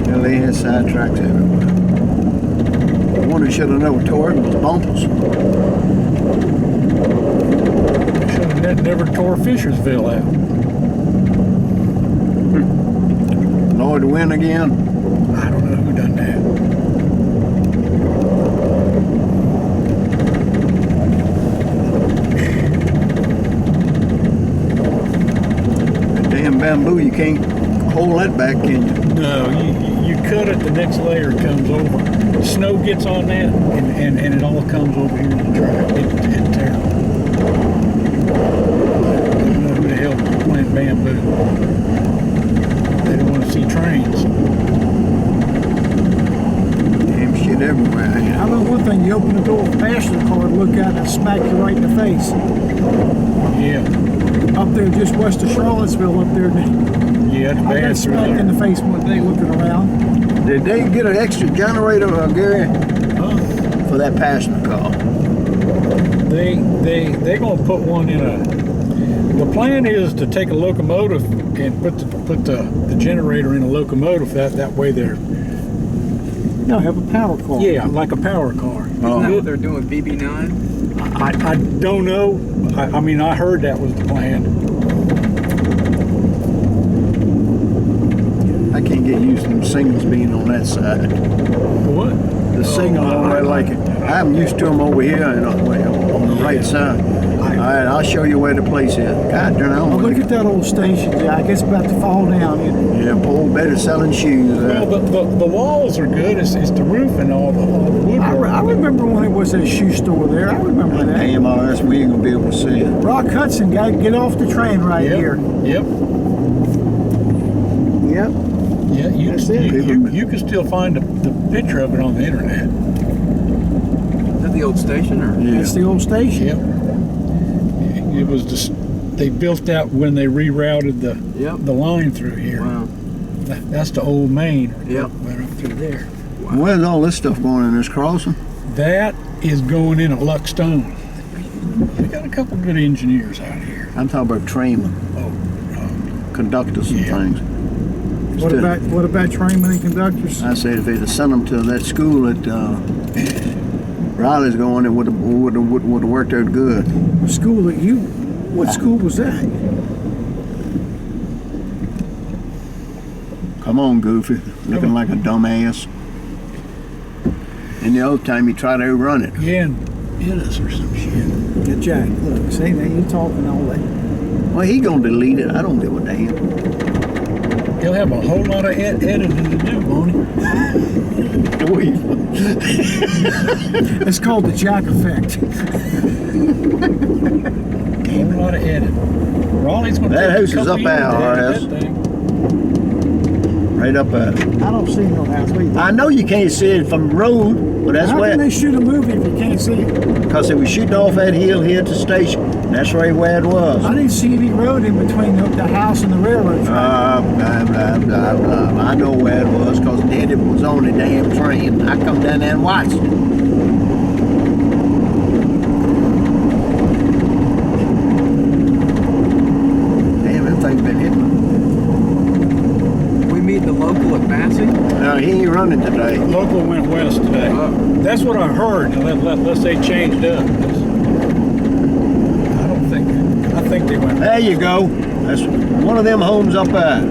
Speaker 4: Hell, they had sidetracks everywhere. The one who should have never tore it was bumpers.
Speaker 2: Should have never tore Fishersville out.
Speaker 4: Lord, the wind again.
Speaker 2: I don't know who done that.
Speaker 4: That damn bamboo, you can't hold that back, can you?
Speaker 2: No, you cut it, the next layer comes over. Snow gets on that, and it all comes over here to the track. It's terrible. I don't know who the hell plant bamboo. They don't want to see trains.
Speaker 4: Damn shit everywhere.
Speaker 3: I know one thing, you open the door of a passenger car and look out and smack you right in the face.
Speaker 2: Yeah,
Speaker 3: Up there just west of Charlottesville up there.
Speaker 2: yeah, it's
Speaker 3: I've
Speaker 2: bad
Speaker 3: been
Speaker 2: through
Speaker 3: smacked
Speaker 2: there.
Speaker 3: in the face one day looking around.
Speaker 4: Did they get an extra generator, Gary,
Speaker 2: Huh?
Speaker 4: for that passenger car?
Speaker 2: They're gonna put one in a. The plan is to take a locomotive and put the generator in a locomotive. That way they're
Speaker 3: No, have a power car.
Speaker 2: yeah, like a power car.
Speaker 5: Isn't that what they're doing with BB9?
Speaker 2: I don't know. I mean, I heard that was the plan.
Speaker 4: I can't get used to them signals being on that side.
Speaker 2: What?
Speaker 4: The signal on there, like I'm used to them over here and on the right side. All right, I'll show you where the place is. God darn, I
Speaker 3: Oh,
Speaker 4: don't
Speaker 3: look at that old station, Jack. It's about to fall down.
Speaker 4: Yeah, poor better selling shoes.
Speaker 2: Well, the walls are good. It's the roof and all the woodwork.
Speaker 3: I remember when it was a shoe store there. I remember that.
Speaker 4: Damn, RS, we ain't gonna be able to see it.
Speaker 3: Rock Hudson, guy, get off the train right
Speaker 2: Yep.
Speaker 3: here.
Speaker 2: Yep.
Speaker 4: Yep.
Speaker 2: Yeah.
Speaker 4: That's it.
Speaker 2: You can still find the picture of it on the internet.
Speaker 5: Is that the old station or?
Speaker 4: Yeah.
Speaker 3: That's the old station.
Speaker 2: Yep. It was just they built that when they rerouted
Speaker 5: Yep.
Speaker 2: the line through here.
Speaker 5: Wow.
Speaker 2: That's the old main.
Speaker 5: Yep.
Speaker 2: Went up through there.
Speaker 4: Where's all this stuff going in this crossing?
Speaker 2: That is going in at Luckstone. We got a couple good engineers out here.
Speaker 4: I'm talking about trainmen,
Speaker 2: Oh,
Speaker 4: conductors and
Speaker 2: Yeah.
Speaker 4: things.
Speaker 3: What about trainmen and conductors?
Speaker 4: I said if they'd have sent them to that school that Riley's going, it would have worked out good.
Speaker 3: What school was that?
Speaker 4: Come on, Goofy, looking like a dumbass. And the other time you try to outrun it.
Speaker 2: yeah, and hit us or some shit.
Speaker 3: Yeah, Jack, look, see, now you talking all that.
Speaker 4: Well, he gonna delete it. I don't give a damn.
Speaker 2: He'll have a whole lot of editing to do, won't he?
Speaker 3: It's called the Jack effect.
Speaker 2: A whole lot of editing. Raleigh's going to
Speaker 4: That
Speaker 2: take
Speaker 4: house
Speaker 2: a
Speaker 4: is
Speaker 2: couple
Speaker 4: up
Speaker 2: years
Speaker 4: there,
Speaker 2: to edit
Speaker 4: RS.
Speaker 2: that thing.
Speaker 4: Right up at it.
Speaker 3: I don't see no house. What do you think?
Speaker 4: I know you can't see it from the road, but that's
Speaker 3: How
Speaker 4: where.
Speaker 3: can they shoot a movie if you can't see it?
Speaker 4: Because they were shooting off that hill here at the station. That's right where it was.
Speaker 3: I didn't see any road in between the house and the railroad track.
Speaker 4: Blah, blah, blah, blah. I know where it was because Daddy was on the damn train. I come down there and watched it. Damn, that thing's been hitting.
Speaker 5: We meet the local at Massey.
Speaker 4: No, he ain't running today.
Speaker 2: Local went west today. That's what I heard, unless they changed up. I think they went.
Speaker 4: There you go. That's one of them homes up there.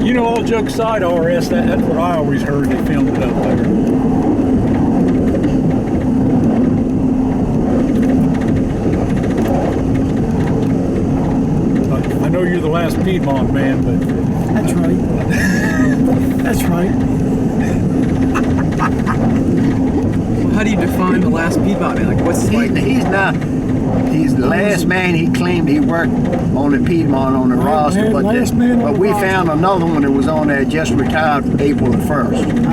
Speaker 2: You know, all jokes aside, RS, that's what I always heard. They filmed it up there. I know you're the last Piedmont man, but
Speaker 3: That's right. That's right.
Speaker 5: How do you define the last Piedmont man? Like, what's like?
Speaker 4: He's not. He's the last man he claimed he worked on the Piedmont on the roster, but,
Speaker 3: last man on
Speaker 4: but
Speaker 3: the
Speaker 4: we
Speaker 3: roster.
Speaker 4: found another one that was on there just retired April the 1st.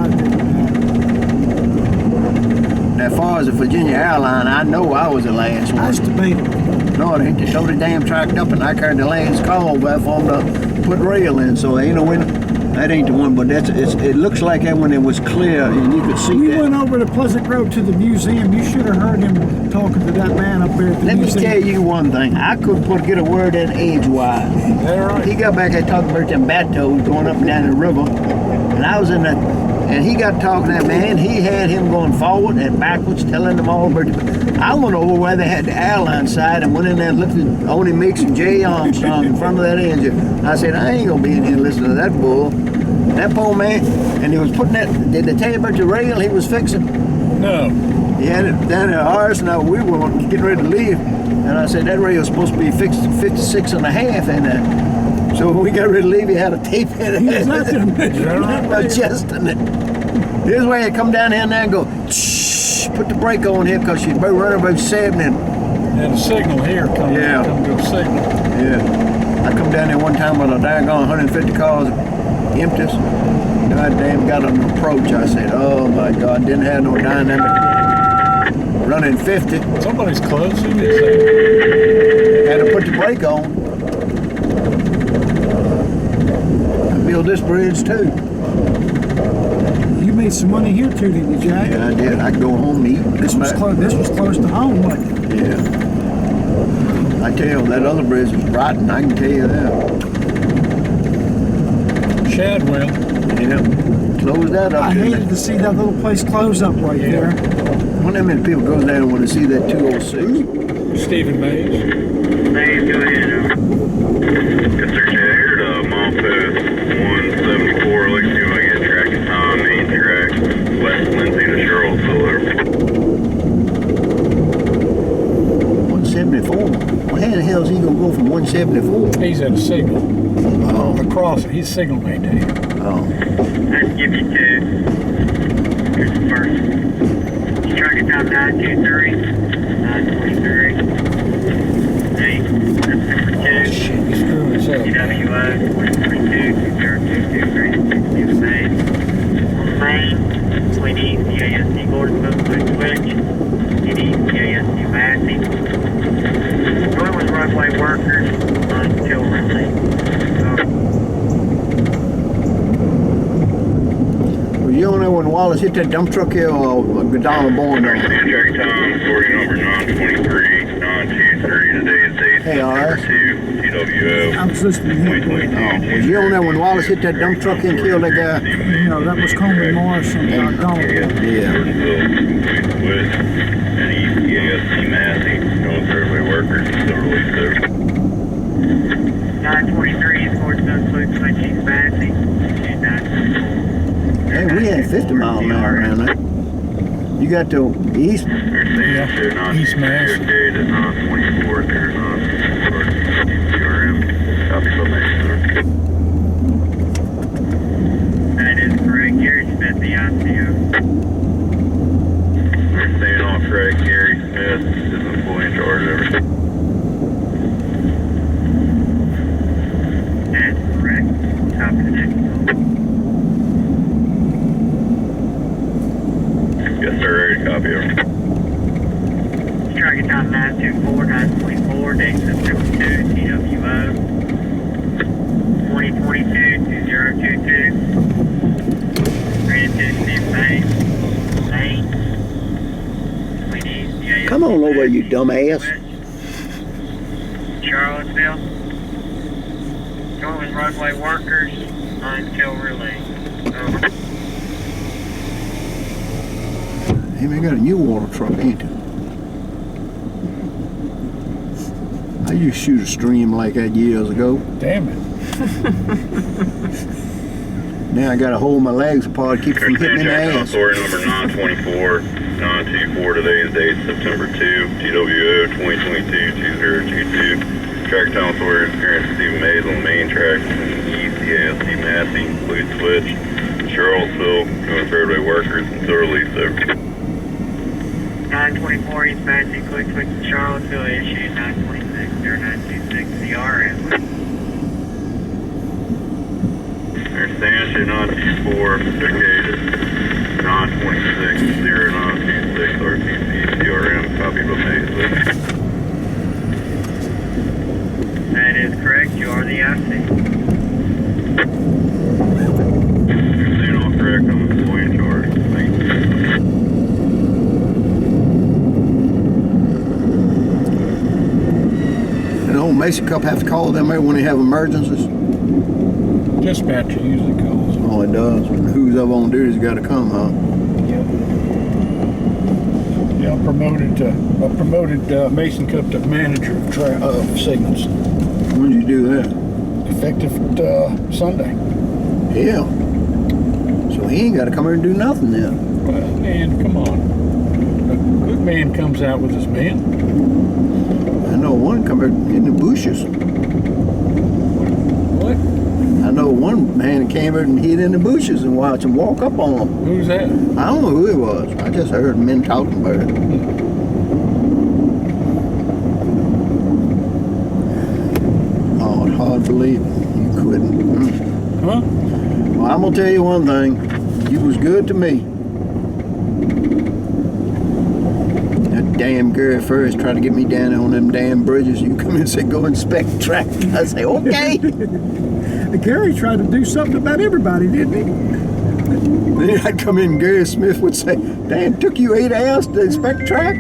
Speaker 4: As far as the Virginia airline, I know I was the last
Speaker 3: That's
Speaker 4: one.
Speaker 3: debatable.
Speaker 4: No, they towed the damn track up and I carried the last call back for them to put rail in, so ain't no winner. That ain't the one, but it looks like that when it was clear and you could see
Speaker 3: We
Speaker 4: that.
Speaker 3: went over to Pleasant Grove to the museum. You should have heard him talking to that man up there at the
Speaker 4: Let me
Speaker 3: museum.
Speaker 4: tell you one thing. I couldn't get a word in edgewise.
Speaker 2: All right.
Speaker 4: He got back there talking about them bat toads going up and down the river. And I was in that And he got talking to that man. He had him going forward and backwards, telling them all about it. I went over where they had the airline side and went in there and looked at Oni Mix and Jay Armstrong in front of that engine. I said, I ain't gonna be in here listening to that bull. That poor man, and he was putting that, did they tell you about the rail he was fixing?
Speaker 2: No.
Speaker 4: He had it down at ours, now we were getting ready to leave. And I said, that rail's supposed to be fixed to 56 and a half. And so when we got ready to leave, he had a tape in it. Adjusting it. Here's where you come down here now and go, shh, put the brake on here because she's running about 70.
Speaker 2: And a signal here coming.
Speaker 4: Yeah.
Speaker 2: Come to a signal.
Speaker 4: Yeah. I come down there one time with a daggone 150 cars, empties. God damn, got an approach. I said, oh my God, didn't have no dynamic. Running 50.
Speaker 2: Somebody's closing. Is
Speaker 4: Had to put the brake on. I built this bridge too.
Speaker 3: You made some money here too, didn't you, Jack?
Speaker 4: Yeah, I did. I could go home and eat.
Speaker 3: This was close. This was close to home, wasn't it?
Speaker 4: Yeah. I tell you, that other bridge was rotten. I can tell you that.
Speaker 2: Shadwell.
Speaker 4: Yeah. Close that up.
Speaker 3: I
Speaker 4: didn't
Speaker 3: hated to see that little place close up right there.
Speaker 4: When that many people goes down and want to see that 206.
Speaker 2: Stephen Mays.
Speaker 1: Mays, go ahead.
Speaker 6: Yes, sir, Jared. Milepost 174. Like see if I get track and time, main track, West Lindsay to Charlottesville.
Speaker 4: 174. Well, how the hell is he gonna go from 174?
Speaker 2: He's at a signal.
Speaker 4: Oh.
Speaker 2: Across it. He's signal maintainer.
Speaker 4: Oh.
Speaker 1: Let's give you two. Here's the first. Target time 923. 923. 8. That's number 2.
Speaker 2: Shit, he's screwing us up.
Speaker 1: CWO 2022 2022 Grand 62 Main. On the main, between ECASD Gordonsville, Switch, and ECASD Massey. Going with runway workers until release.
Speaker 4: Well, you don't know when Wallace hit that dump truck here or Godala born
Speaker 6: Track
Speaker 4: there.
Speaker 6: time, story number 923, 923. Today's date,
Speaker 4: Hey, all right.
Speaker 6: September 2, TWO.
Speaker 3: I was listening to him.
Speaker 6: 2022.
Speaker 4: Was you on there when Wallace hit that dump truck and killed that guy?
Speaker 3: You know, that was Coleman Morris and Donald.
Speaker 4: Yeah.
Speaker 6: Switch and ECASD Massey, going for every workers until release there.
Speaker 1: 923 is Gordonsville, Switch, East Massey. 924.
Speaker 4: Hey, we had 50 mile an hour around there. You got to east.
Speaker 2: Yeah, East Mass.
Speaker 6: Okay, to 924, there's CRM. Copy from there.
Speaker 1: That is correct. Gary Smith, the ICO.
Speaker 6: They're staying off track. Gary Smith is the employee in charge of everything.
Speaker 1: That's correct. Copy the next one.
Speaker 6: Yes, sir. Ready to copy everything.
Speaker 1: Target time 924, 924, date September 2, TWO. 2022, 2022. Grand Tennessee Main. Between East,
Speaker 4: Come on over, you dumbass.
Speaker 1: Charlottesville. Going with runway workers until release. Over.
Speaker 4: Hey, we got a new water truck, ain't it? I used to shoot a stream like that years ago.
Speaker 2: Damn it.
Speaker 4: Now I gotta hold my legs apart, keep from hitting in the ass.
Speaker 6: Story number 924, 924. Today's date, September 2, TWO 2022-2022. Track time story experienced Stephen Mays on the main track in ECASD Massey, include Switch, Charlottesville, going for everyday workers until release there.
Speaker 1: 924 East Massey, Quick Switch to Charlottesville, issued 926-0926 CRM.
Speaker 6: There's Stanton 924, vacated 926-0926 RTC CRM, copy of Mays.
Speaker 1: That is correct, you are the IC.
Speaker 6: You're staying off track, I'm the employee in charge. Thank you.
Speaker 4: And old Mason Cup have to call them out when they have emergencies.
Speaker 2: Dispatcher usually calls.
Speaker 4: Oh, it does. And who's up on duty's got to come, huh?
Speaker 2: Yeah, I promoted Mason Cup to manager of signals.
Speaker 4: When did you do that?
Speaker 2: Effective Sunday.
Speaker 4: Yeah. So he ain't got to come here and do nothing then.
Speaker 2: Well, man, come on. A good man comes out with his men.
Speaker 4: I know one come here in the bushes.
Speaker 2: What?
Speaker 4: I know one man came here and hid in the bushes and watched him walk up on him.
Speaker 2: Who's that?
Speaker 4: I don't know who it was. I just heard men talking about it. Oh, it's hard to believe you couldn't.
Speaker 2: Huh?
Speaker 4: Well, I'm gonna tell you one thing. You was good to me. That damn Gary first tried to get me down on them damn bridges. You come in and say, go inspect track. I say, okay.
Speaker 3: Gary tried to do something about everybody, didn't he?
Speaker 4: Then I'd come in and Gary Smith would say, damn, took you 8 hours to inspect track?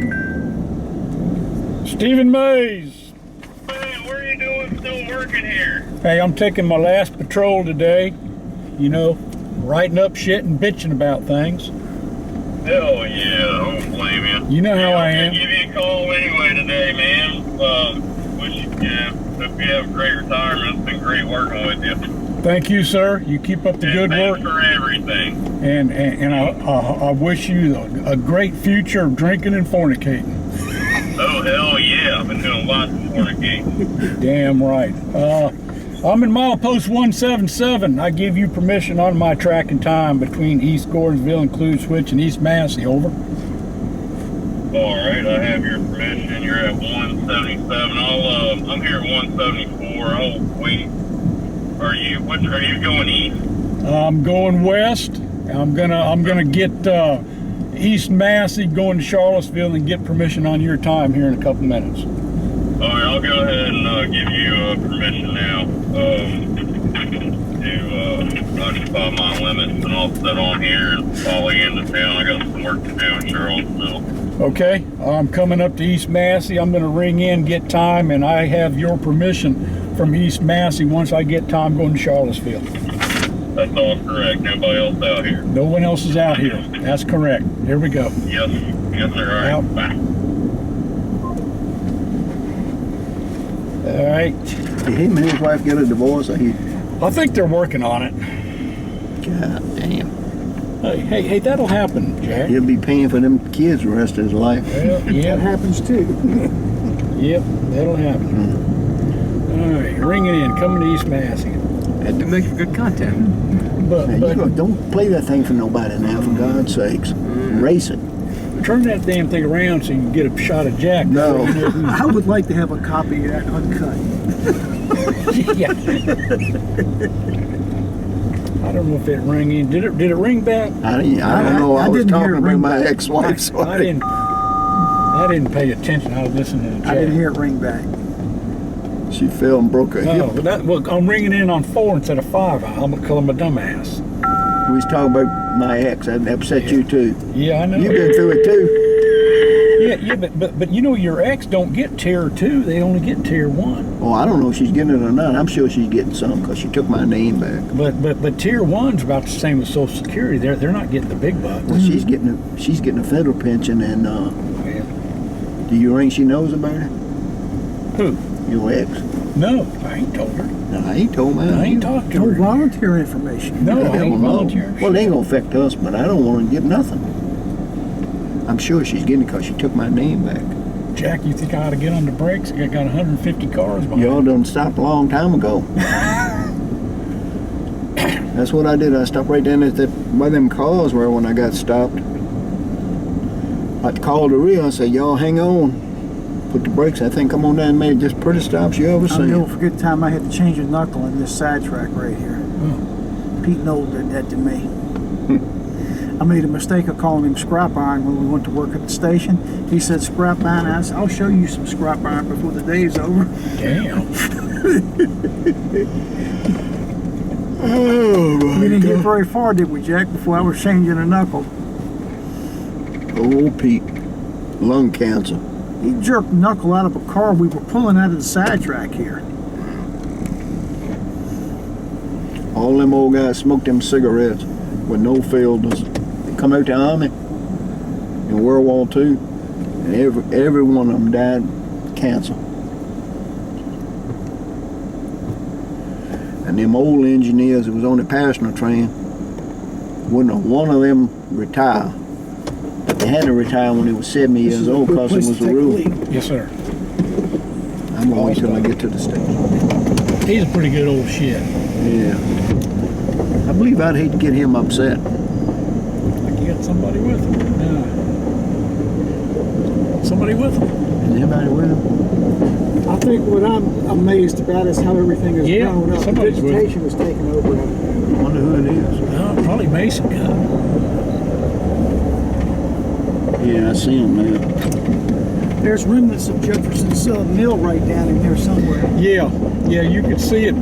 Speaker 2: Stephen Mays.
Speaker 6: Man, what are you doing still working here?
Speaker 2: Hey, I'm taking my last patrol today. You know, writing up shit and bitching about things.
Speaker 6: Hell yeah, I don't blame you.
Speaker 2: You know how I am.
Speaker 6: I'll give you a call anyway today, man. Wish you, hope you have a great retirement. It's been great working with you.
Speaker 2: Thank you, sir. You keep up the good work.
Speaker 6: Thanks for everything.
Speaker 2: And I wish you a great future of drinking and fornicating.
Speaker 6: Oh, hell yeah. I've been doing lots of fornicating.
Speaker 2: Damn right. I'm in milepost 177. I give you permission on my track and time between East Gordonsville and Clue Switch and East Massey. Over.
Speaker 6: All right, I have your permission. You're at 177. I'm here at 174. I'll wait. Are you going east?
Speaker 2: I'm going west. I'm gonna get East Massey going to Charlottesville and get permission on your time here in a couple minutes.
Speaker 6: All right, I'll go ahead and give you permission now to occupy my limits, and I'll sit on here and follow you into town. I got some work to do in Charlottesville.
Speaker 2: Okay, I'm coming up to East Massey. I'm gonna ring in, get time, and I have your permission from East Massey once I get time going to Charlottesville.
Speaker 6: That's all correct. Nobody else out here.
Speaker 2: No one else is out here. That's correct. Here we go.
Speaker 6: Yes, sir. All right.
Speaker 2: Out.
Speaker 6: Bye.
Speaker 2: All right.
Speaker 4: Did him and his wife get a divorce?
Speaker 2: I think they're working on it.
Speaker 4: God damn.
Speaker 2: Hey, that'll happen, Jack.
Speaker 4: He'll be paying for them kids the rest of his life.
Speaker 2: Well,
Speaker 3: That
Speaker 2: yeah.
Speaker 3: happens too.
Speaker 2: Yep, that'll happen. All right, ring it in. Coming to East Massey.
Speaker 5: Had to make good content.
Speaker 2: But
Speaker 4: Now, don't play that thing for nobody now, for God's sakes. Race it.
Speaker 2: turn that damn thing around so you can get a shot of Jack.
Speaker 4: No.
Speaker 3: I would like to have a copy of that uncut.
Speaker 2: Yeah. I don't know if it rang in. Did it ring back?
Speaker 4: I don't know. I was
Speaker 3: didn't hear
Speaker 4: talking
Speaker 3: it
Speaker 4: about
Speaker 3: ring
Speaker 4: my
Speaker 3: back.
Speaker 4: ex-wife. So
Speaker 2: I didn't pay attention. I was listening to Jack.
Speaker 3: I didn't hear it ring back.
Speaker 4: She fell and broke her
Speaker 2: No,
Speaker 4: hip.
Speaker 2: but I'm ringing in on 4 instead of 5. I'm gonna call him a dumbass.
Speaker 4: We was talking about my ex. That upset you too.
Speaker 2: Yeah, I know.
Speaker 4: You've been through it too.
Speaker 2: Yeah, but you know your ex don't get tier 2. They only get tier 1.
Speaker 4: Oh, I don't know if she's getting it or not. I'm sure she's getting some because she took my name back.
Speaker 2: But tier 1's about the same as Social Security. They're not getting the big bucks.
Speaker 4: Well, she's getting a federal pension, and do you think she knows about it?
Speaker 2: Who?
Speaker 4: Your ex?
Speaker 2: No, I ain't told her.
Speaker 4: No, I ain't told me.
Speaker 2: I ain't talked to
Speaker 3: No
Speaker 2: her.
Speaker 3: volunteer information.
Speaker 2: No, I
Speaker 4: Hell
Speaker 2: ain't
Speaker 4: no.
Speaker 2: volunteering.
Speaker 4: Well, it ain't gonna affect us, but I don't want to get nothing. I'm sure she's getting it because she took my name back.
Speaker 2: Jack, you think I ought to get on the brakes? I got 150 cars behind.
Speaker 4: Y'all done stopped a long time ago. That's what I did. I stopped right down at where them cars were when I got stopped. I called the rear. I said, y'all hang on. Put the brakes. I think come on down and made just pretty stops you ever
Speaker 3: I'll
Speaker 4: seen.
Speaker 3: never forget the time I had to change a knuckle in this sidetrack right here. Pete Knoll did that to me. I made a mistake of calling him scrap iron when we went to work at the station. He said scrap iron. I said, I'll show you some scrap iron before the day's over.
Speaker 2: Damn.
Speaker 4: Oh, my
Speaker 3: We didn't get
Speaker 4: God.
Speaker 3: very far, did we, Jack, before I was changing a knuckle.
Speaker 4: Oh, Pete. Lung cancer.
Speaker 3: He jerked the knuckle out of a car we were pulling out of the sidetrack here.
Speaker 4: All them old guys smoked them cigarettes with no filters. They come out the Army in World War II, and every one of them died of cancer. And them old engineers that was on the passenger train, wouldn't one of them retire. They had to retire when they was 70 years old because it was the rule.
Speaker 2: Yes, sir.
Speaker 4: I'm gonna wait till I get to the station.
Speaker 2: He's a pretty good old shit.
Speaker 4: Yeah. I believe I'd hate to get him upset.
Speaker 2: Like you got somebody with him. Yeah. Somebody with him.
Speaker 4: Is anybody with him?
Speaker 3: I think what I'm amazed about is how everything has grown up.
Speaker 2: Somebody's with him.
Speaker 3: Vegetation has taken over.
Speaker 4: I wonder who it is.
Speaker 2: Probably Mason got him.
Speaker 4: Yeah, I see him now.
Speaker 3: There's remnants of Jefferson's mill right down in there somewhere.
Speaker 2: Yeah, you can see it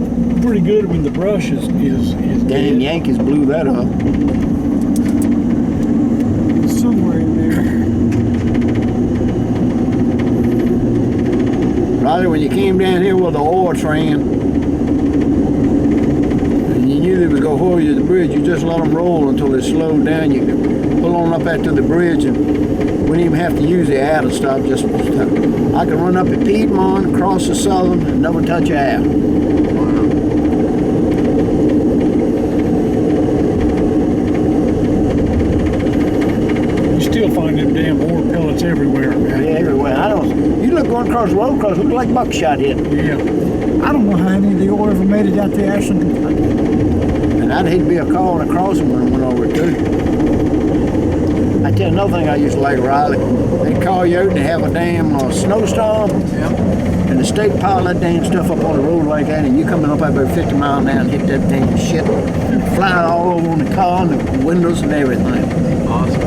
Speaker 2: pretty good. I mean, the brush is
Speaker 4: Damn
Speaker 2: dead.
Speaker 4: Yankees blew that up.
Speaker 3: It's somewhere in there.
Speaker 4: Probably when you came down here with the ore train, and you knew they was gonna hold you to the bridge, you just let them roll until they slowed down. You could pull on up after the bridge and wouldn't even have to use the air to stop. Just I could run up at Piedmont, cross the Southern, and never touch air.
Speaker 2: You still find them damn ore pellets everywhere, man.
Speaker 4: Yeah, everywhere. You look going across the road, it look like buckshot hit.
Speaker 2: Yeah.
Speaker 3: I don't know how any of the ore ever made it out to Ashland, Kentucky.
Speaker 4: And I'd hate to be a call and a crossing when I went over it too. I tell you another thing I used to like, Riley. They'd call you out and have a damn snowstorm.
Speaker 5: Yep.
Speaker 4: And the state pile that damn stuff up on the road like that, and you coming up about 50 miles an hour and hit that damn shit, flying all over on the car and the windows and everything.
Speaker 5: Awesome.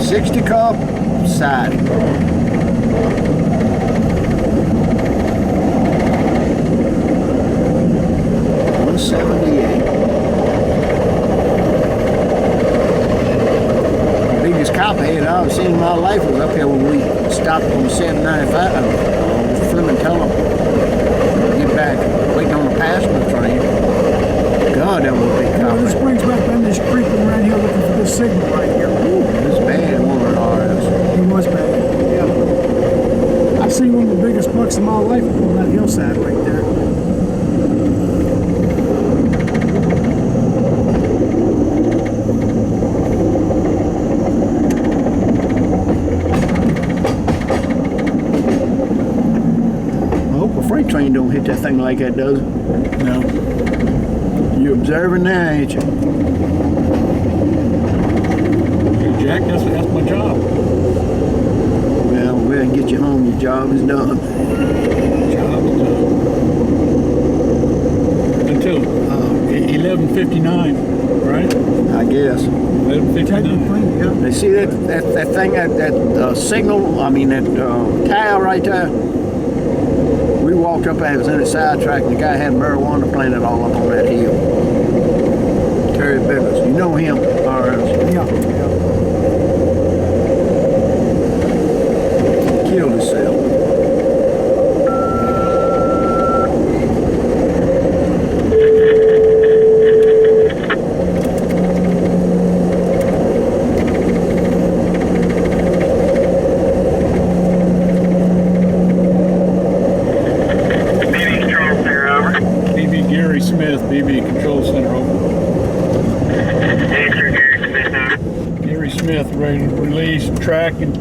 Speaker 4: 60 car siding. Biggest copperhead I've ever seen in my life was up here when we stopped on 795. Fleming Teller. Get back, waiting on the passenger train. God, that was a big
Speaker 3: This
Speaker 4: copperhead.
Speaker 3: brings back Ben just creeping around here looking for this signal right here.
Speaker 4: Ooh, this bad woman ours.
Speaker 3: He was bad. Yeah. I seen one of the biggest bucks in my life on that hillside right there.
Speaker 4: Freight train don't hit that thing like that, does it?
Speaker 2: No.
Speaker 4: You observing now, ain't you?
Speaker 2: Hey, Jack, that's my job.
Speaker 4: Well, we'll get you home. Your job is done.
Speaker 2: Job is done. Until 11:59, right?
Speaker 4: I guess.
Speaker 2: 11:59.
Speaker 3: Technically, yeah.
Speaker 4: They see that thing, that signal, I mean, that tile right there? We walked up there, it was in a sidetrack, and the guy had marijuana planted all up on that hill. Terry Biggers. You know him, ours.
Speaker 3: Yeah.
Speaker 4: Killed himself.
Speaker 2: BB Control Center over.
Speaker 1: Answer, Gary Smith, over.
Speaker 2: Gary Smith, ready to release, tracking,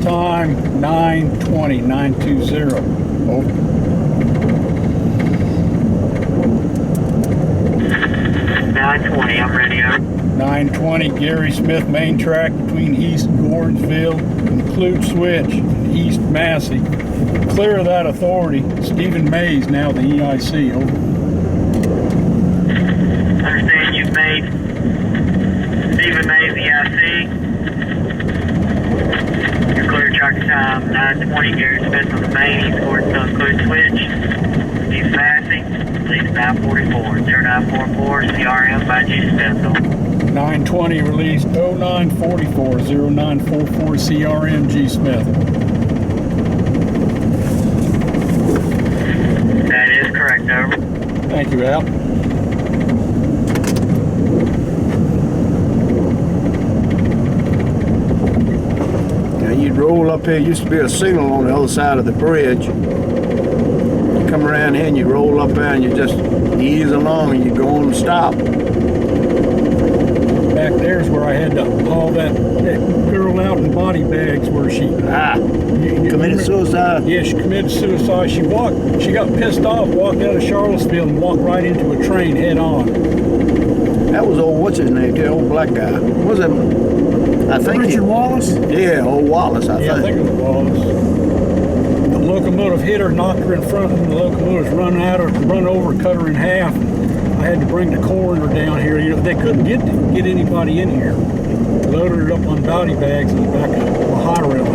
Speaker 2: time 9:20, 920. Over.
Speaker 1: 9:20, I'm ready, over.
Speaker 2: 9:20, Gary Smith, main track between East Gordonsville and Clute Switch and East Massey. Clear of that authority. Stephen Mays, now the EIC. Over.
Speaker 1: Understand you've made Stephen Mays EIC. Your clear track time 9:20. Gary Smith on the main, East Gordonsville, Clute Switch, East Massey, release 944, 0944, CRM by G Smith.
Speaker 2: 9:20, released 0944, 0944, CRM G Smith. Thank you, Al.
Speaker 4: Now you'd roll up here, used to be a signal on the other side of the bridge. You come around here and you roll up there and you just ease along and you go on and stop.
Speaker 2: Back there's where I had to haul that girl out in body bags where she
Speaker 4: Committed suicide.
Speaker 2: Yeah, she committed suicide. She got pissed off, walked out of Charlottesville and walked right into a train head on.
Speaker 4: That was old, what's his name, the old black guy. Was it? I think
Speaker 3: Richard Wallace?
Speaker 4: Yeah, old Wallace, I
Speaker 2: Yeah, I
Speaker 4: think.
Speaker 2: think it was. The locomotive hit her, knocked her in front, and the locomotive's run over, cut her in half. I had to bring the coroner down here. You know, they couldn't get anybody in here. Loaded it up on body bags in the back of a high rail.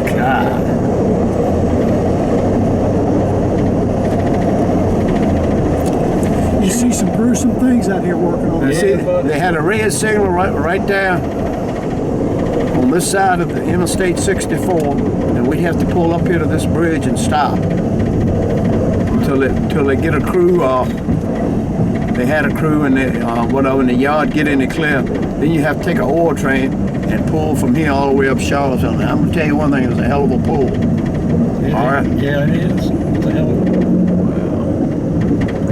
Speaker 3: You see some gruesome things out here working on
Speaker 4: Now,
Speaker 3: it.
Speaker 4: see, they had a red signal right there on this side of the Interstate 64, and we'd have to pull up here to this bridge and stop until they get a crew. They had a crew in the whatever in the yard, get in the clear. Then you have to take an ore train and pull from here all the way up Charlottesville. Now, I'm gonna tell you one thing: it was a hell of a pull. All right.
Speaker 2: Yeah, it is. It's a hell of a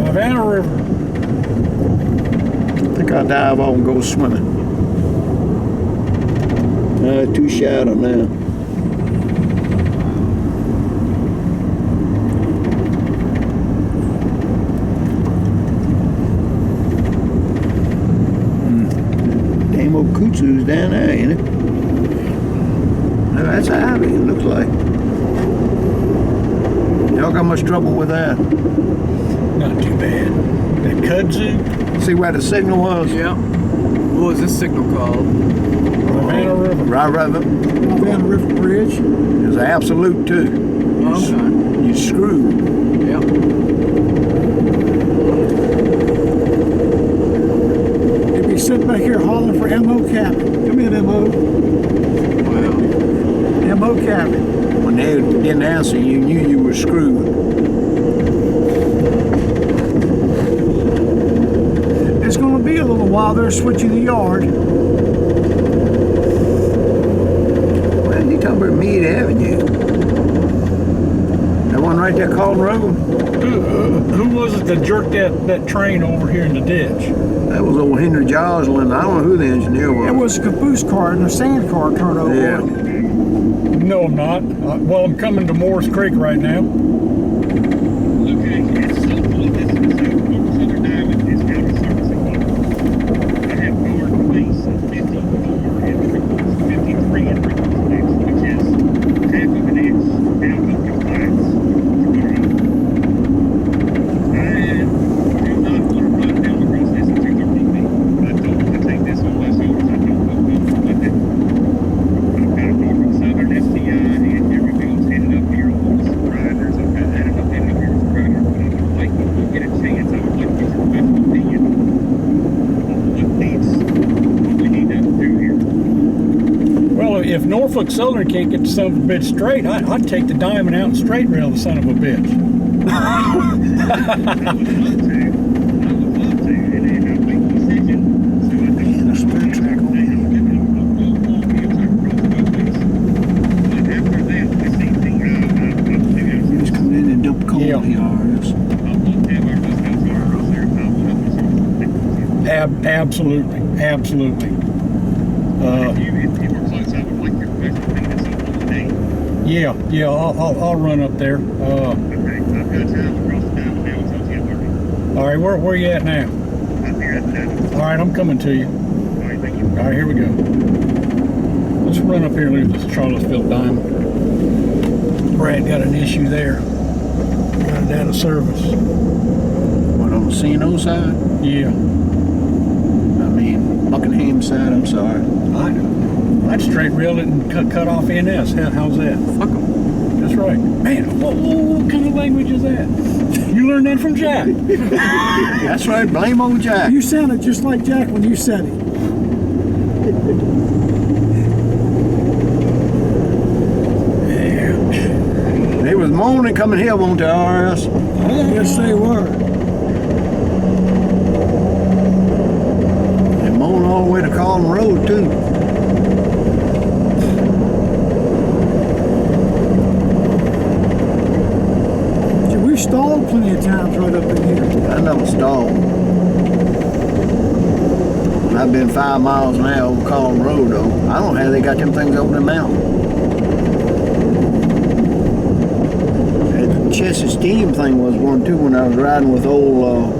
Speaker 2: Ravenna River.
Speaker 4: I think I'll dive off and go swimming. Too shallow now. Damn old kudzu's down there, ain't it? No, that's Ivy, it looks like. Y'all got much trouble with that?
Speaker 2: Not too bad. That kudzu,
Speaker 4: See where the signal was?
Speaker 5: Yeah. What was this signal called?
Speaker 2: Ravenna River.
Speaker 3: Ravenna River Bridge.
Speaker 4: There's an absolute too.
Speaker 5: Okay.
Speaker 4: You screw.
Speaker 5: Yep.
Speaker 3: You'd be sitting back here hollering for M.O. Cabin. Come in, M.O.
Speaker 5: Wow.
Speaker 3: M.O. Cabin.
Speaker 4: When they didn't answer, you knew you were screwed.
Speaker 3: It's going to be a little while they're switching the yard.
Speaker 4: Well, you talking about Meade Avenue? That one right there called Road?
Speaker 2: Who was it that jerked that train over here in the ditch?
Speaker 4: That was old Henry Joslin. I don't know who the engineer was.
Speaker 3: It was a caboose car and a sand car turned over.
Speaker 4: Yeah.
Speaker 2: No, I'm not. Well, I'm coming to Moore's Creek right now.
Speaker 7: Okay, it's so full of this, so Southern Diamond is out of service in Gordonsville. I have guard base of 54 and 53 and next, which is half of an inch out of compliance. I do not want to run down across this at 230 feet. I don't want to take this on my shoulders. I don't know what with it. I've got a Norfolk Southern STI and everything's headed up here on those riders. I've got that up headed up here as a rider. But I would like, if we get a chance, I would like to get your professional opinion on what we need to do here.
Speaker 2: Well, if Norfolk Southern can't get the son of a bitch straight, I'd take the diamond out and straight rail the son of a bitch.
Speaker 7: I would love to. And I make the decision. So I don't
Speaker 4: Man, the spare track on
Speaker 7: they have given a real long views across roadways. But after that, the same thing, I'll do
Speaker 4: You just come in and dump coal
Speaker 2: Yeah.
Speaker 4: here.
Speaker 7: I won't have our discounts are across there. I will have my service.
Speaker 2: Absolutely.
Speaker 7: If you were close, I would like your professional opinion at some point today.
Speaker 2: Yeah, I'll run up there.
Speaker 7: Okay, I've got time across the diamond now until 10:30.
Speaker 2: All right, where you at now?
Speaker 7: I'm here at the diamond.
Speaker 2: All right, I'm coming to you.
Speaker 7: All right, thank you.
Speaker 2: All right, here we go. Let's run up here and look at this Charlottesville diamond. Brad got an issue there. Got it out of service.
Speaker 4: What, on the C&O side?
Speaker 2: Yeah,
Speaker 4: I mean, Buckingham side, I'm sorry.
Speaker 2: I'd straight rail it and cut off NS. How's that?
Speaker 5: Fuck 'em.
Speaker 2: That's right. Man, what kind of language is that? You learned that from Jack.
Speaker 4: That's right, blame old Jack.
Speaker 3: You sounded just like Jack when you said it.
Speaker 4: They was moaning coming here, won't they, RS?
Speaker 3: Yes, they were. here.
Speaker 4: I never stalled. I've been 5 miles an hour over Cobham Road though. I don't know how they got them things over the mountain. That chest of steam thing was one too when I was riding with old,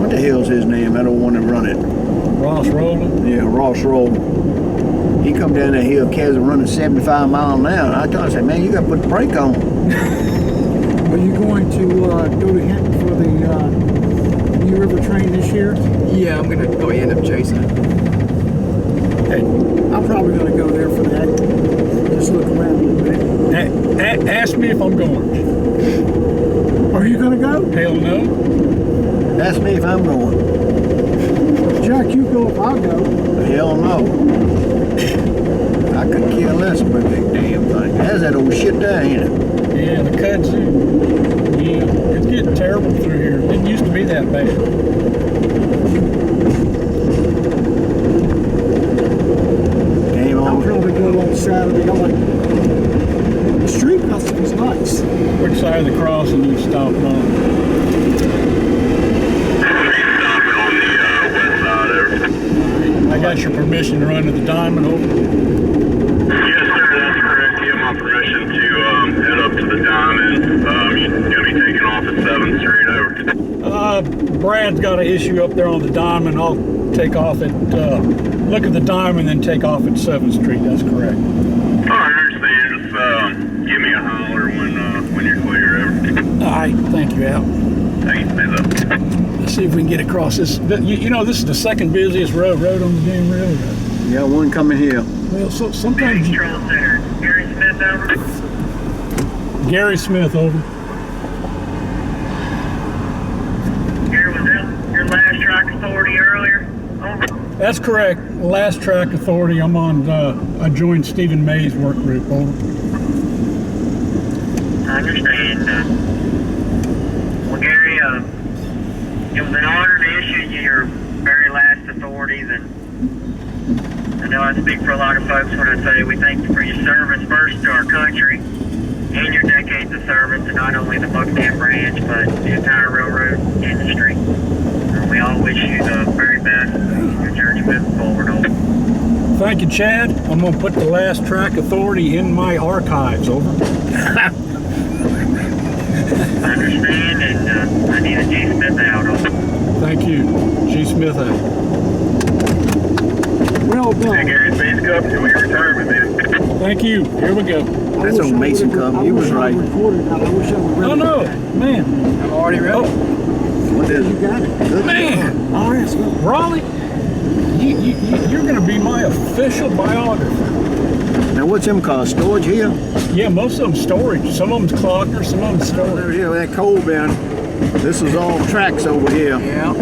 Speaker 4: what the hell's his name? That old one that run it.
Speaker 2: Ross Rowland.
Speaker 4: Yeah, Ross Roll. He come down that hill, Keswick running 75 miles an hour. And I told him, I said, man, you got to put the brake on.
Speaker 3: Are you going to go to Hinton for the New River train this year?
Speaker 5: Yeah, I'm gonna go end up chasing it.
Speaker 2: Hey,
Speaker 3: I'm probably going to go there for that. Just look around a little bit.
Speaker 2: ask me if I'm going.
Speaker 3: Are you going to go?
Speaker 2: Hell no.
Speaker 4: Ask me if I'm going.
Speaker 3: Jack, you go if I go.
Speaker 4: Hell no. I couldn't care less about that damn thing. How's that old shit there, ain't it?
Speaker 2: Yeah, the kudzu. Yeah, it's getting terrible through here. It didn't used to be that bad.
Speaker 4: Came
Speaker 3: I'll
Speaker 4: on.
Speaker 3: probably go on Saturday. The street crossing is nice.
Speaker 2: Which side of the crossing you stopped on?
Speaker 6: Stopping on the west side there.
Speaker 2: I got your permission to run to the diamond over.
Speaker 6: Yes, sir, that's correct. You have my permission to head up to the diamond. You're going to be taking off at 7th Street over.
Speaker 2: Brad's got an issue up there on the diamond. I'll take off at, look at the diamond, then take off at 7th Street. That's correct.
Speaker 6: I understand. Just give me a holler when you're clear over.
Speaker 2: All right, thank you, Al.
Speaker 6: Thanks, Lindsay.
Speaker 2: Let's see if we can get across this. You know, this is the second busiest road on the damn railroad.
Speaker 4: Yeah, one coming here.
Speaker 2: Well, so sometimes
Speaker 1: Control Center. Gary Smith over.
Speaker 2: Gary Smith over.
Speaker 1: Gary, was that your last track authority earlier? Over.
Speaker 2: That's correct. Last track authority. I'm on. I joined Stephen May's work group. Over.
Speaker 1: I understand. Well, Gary, it was an honor to issue you your very last authorities, and I know I speak for a lot of folks when I say we thank you for your service first to our country and your decades of service to not only the Buckman branch but the entire railroad industry. We all wish you the very best in your journey moving forward. Over.
Speaker 2: Thank you, Chad. I'm gonna put the last track authority in my archives. Over.
Speaker 1: I understand, and I need a G. Smith out. Over.
Speaker 2: Thank you, G. Smith out.
Speaker 3: Well
Speaker 6: Hey,
Speaker 3: done.
Speaker 6: Gary, Space Cup, enjoy your retirement, man.
Speaker 2: Thank you. Here we go.
Speaker 4: That's old Mason Cup. He was right.
Speaker 3: I recorded that. I wish I would
Speaker 2: Oh no, man.
Speaker 5: I'm already ready.
Speaker 2: Oh,
Speaker 4: What is
Speaker 3: You
Speaker 4: it?
Speaker 3: got it.
Speaker 2: man.
Speaker 3: All right, let's go.
Speaker 2: Raleigh, you're gonna be my official biographer.
Speaker 4: Now what's them called? Storage here?
Speaker 2: Yeah, most of them storage. Some of them's clocker, some of them
Speaker 4: Over
Speaker 2: storage.
Speaker 4: here, that coal bin. This is all tracks over here.
Speaker 5: Yeah.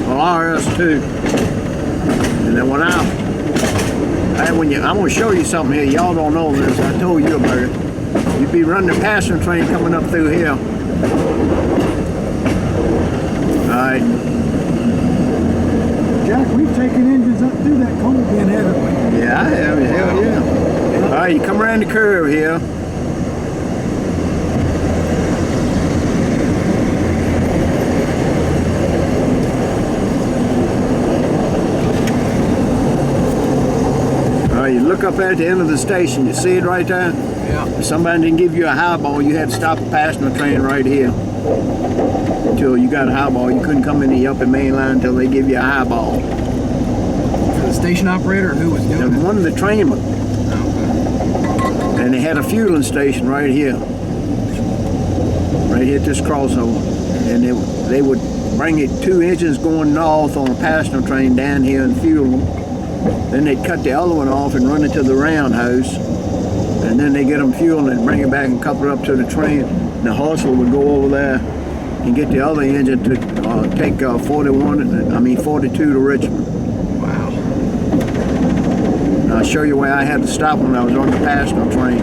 Speaker 4: Well, ours too. And then when I'm gonna show you something here. Y'all don't know this. I told you about it. You'd be running the passenger train coming up through here. Alright.
Speaker 3: Jack, we've taken engines up through that coal bin, haven't we?
Speaker 4: Yeah, I have. Hell yeah. Alright, you come around the curve here. You look up at the end of the station, you see it right there?
Speaker 5: Yeah.
Speaker 4: If somebody didn't give you a highball, you had to stop the passenger train right here. Until you got a highball. You couldn't come in the upper main line until they give you a highball.
Speaker 5: The station operator, or who was doing
Speaker 4: And
Speaker 5: it?
Speaker 4: one of the trainmen.
Speaker 5: Okay.
Speaker 4: And they had a fueling station right here. Right here at this crossover. And they would bring it 2 engines going north on a passenger train down here and fuel them. Then they'd cut the other one off and run it to the roundhouse. And then they get them fueled and bring it back and couple it up to the train. And the hustler would go over there and get the other engine to take 42 to Richmond.
Speaker 5: Wow.
Speaker 4: And I'll show you where I had to stop when I was on the passenger train.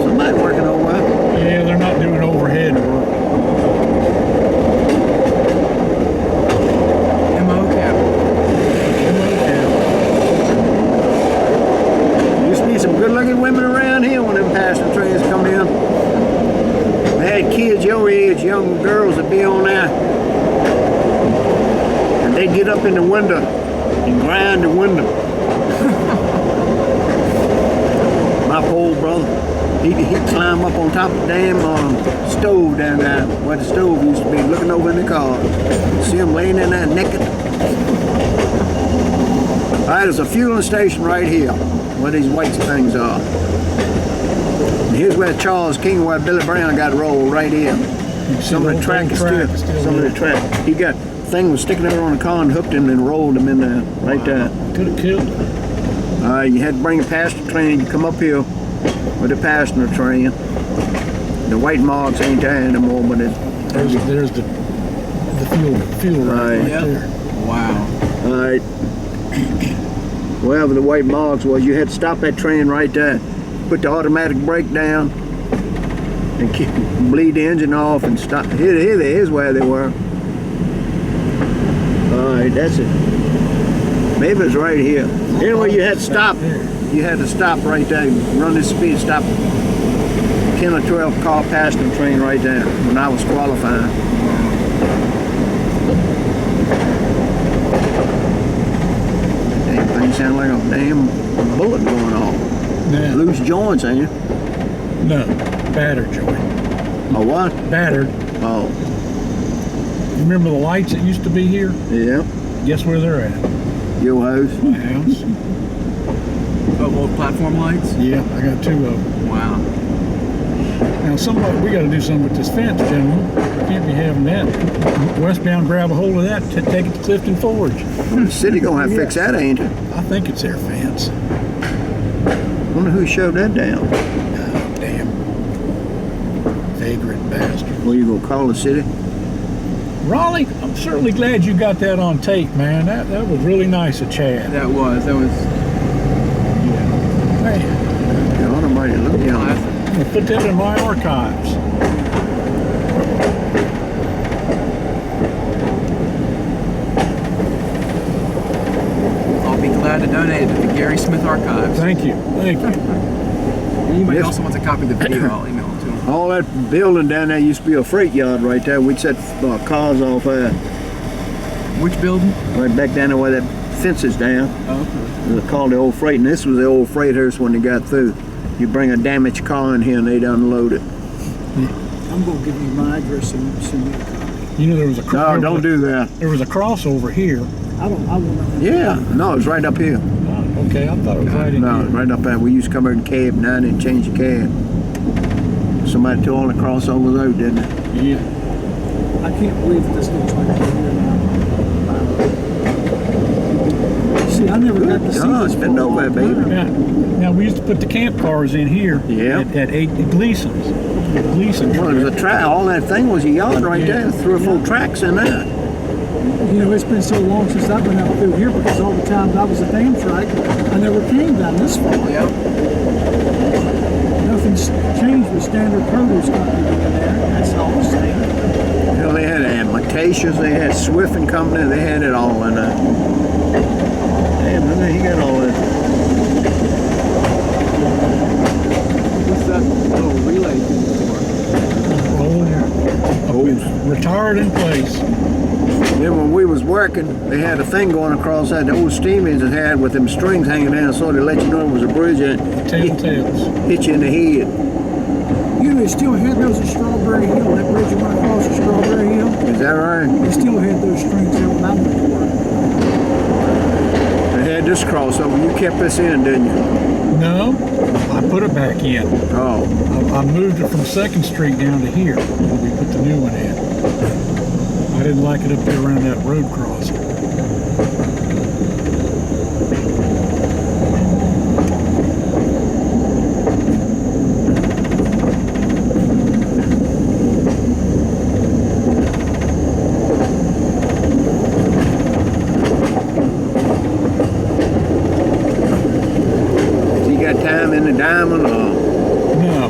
Speaker 4: Somebody working over there.
Speaker 2: Yeah, they're not doing overhead work.
Speaker 5: MO cap.
Speaker 4: good-looking women around here when them passenger trains come in. They had kids your age, young girls that be on there. And they'd get up in the window and grind the window. My poor brother, he'd climb up on top of the damn stove down there, where the stove used to be, looking over in the car. See him laying in there naked. Alright, there's a fueling station right here, where these white things are. And here's where Charles King, where Billy Brown got rolled, right here. Some of the track is still some of the track. He got thing was sticking over on the car and hooked him and rolled him in there, right there.
Speaker 2: Could have killed him.
Speaker 4: You had to bring a passenger train, you come up here with a passenger train. The white marks ain't there anymore, but it,
Speaker 2: There's the fuel right
Speaker 5: Yep.
Speaker 2: there.
Speaker 5: Wow.
Speaker 4: alright. Wherever the white marks was, you had to stop that train right there. Put the automatic brake down and bleed the engine off and stop. Here's where they were. Alright, that's it. Maybe it's right here. Anyway, you had to stop. You had to stop right there. Run this speed, stop 10 or 12 car passenger train right there when I was qualifying. Damn thing sound like a damn bullet going off.
Speaker 2: Now,
Speaker 4: Loose joints, ain't you?
Speaker 2: no, battered joint.
Speaker 4: Oh, what?
Speaker 2: Battered.
Speaker 4: Oh,
Speaker 2: You remember the lights that used to be here?
Speaker 4: yeah.
Speaker 2: Guess where they're at?
Speaker 4: Your house.
Speaker 2: My house.
Speaker 5: Oh, old platform lights?
Speaker 2: Yeah, I got 2 of them.
Speaker 5: Wow.
Speaker 2: Now, we got to do something with this fence, gentlemen. Can't be having that. Westbound, grab a hold of that, take it to Clifton Forge.
Speaker 4: The city gonna have to fix that, ain't it?
Speaker 2: I think it's their fence.
Speaker 4: Wonder who showed that down.
Speaker 2: Oh, damn. Vagrant bastard.
Speaker 4: What you gonna call the city?
Speaker 2: Raleigh, I'm certainly glad you got that on tape, man. That was really nice of Chad.
Speaker 5: That was.
Speaker 2: Hey,
Speaker 4: God almighty, look down.
Speaker 2: I'm gonna put that in my archives.
Speaker 5: I'll be glad to donate it to the Gary Smith Archives.
Speaker 2: Thank you. Thank you.
Speaker 5: Anybody
Speaker 4: Yes.
Speaker 5: also wants a copy of the video, I'll email it to them.
Speaker 4: All that building down there used to be a freight yard right there. We'd set cars off there.
Speaker 5: Which building?
Speaker 4: Right back down there where that fence is down.
Speaker 5: Okay.
Speaker 4: They called the old freight, and this was the old freight hearse when they got through. You bring a damaged car in here and they'd unload it.
Speaker 3: I'm gonna give you my address and send you a copy.
Speaker 2: You know there was a
Speaker 4: No, don't do that.
Speaker 2: There was a crossover here.
Speaker 3: I won't know.
Speaker 4: Yeah, no, it's right up here.
Speaker 2: Oh, okay, I thought it was right in
Speaker 4: No,
Speaker 2: here.
Speaker 4: it's right up there. We used to come here and cab down and change the cab. Somebody tore all the crossovers out, didn't they?
Speaker 2: Yeah.
Speaker 3: I can't believe this looks like it's here now. See, I never got to see
Speaker 4: God,
Speaker 3: this.
Speaker 4: it's been over there, baby.
Speaker 2: Now we used to put the camp cars in here.
Speaker 4: Yeah.
Speaker 2: At Gleason's. Gleason.
Speaker 4: Well, there was a track. All that thing was a yard right there. 3 or 4 tracks in there.
Speaker 3: You know, it's been so long since I've been out through here because all the times I was at dam track, I never came down this far.
Speaker 5: Yep.
Speaker 3: Nothing's changed with Standard Produce Company in there. That's all the same.
Speaker 4: Hell, they had Matatias, they had Swift and Company, they had it all in there. Damn, man, he got all that.
Speaker 5: What's that little relay thing
Speaker 2: Retired in place.
Speaker 4: Then when we was working, they had a thing going across that. The old steam engine had with them strings hanging down so they let you know it was a bridge and
Speaker 2: Tails.
Speaker 4: hit you in the head.
Speaker 3: You know, they still had those at Strawberry Hill. That bridge went across at Strawberry Hill.
Speaker 4: Is that right?
Speaker 3: They still had those strings there when I went to work.
Speaker 4: They had this crossover. You kept this in, didn't you?
Speaker 2: No, I put it back in.
Speaker 4: Oh.
Speaker 2: I moved it from 2nd Street down to here when we put the new one in. I didn't like it up there around that road crossing.
Speaker 4: Has he got time in the diamond or?
Speaker 2: No.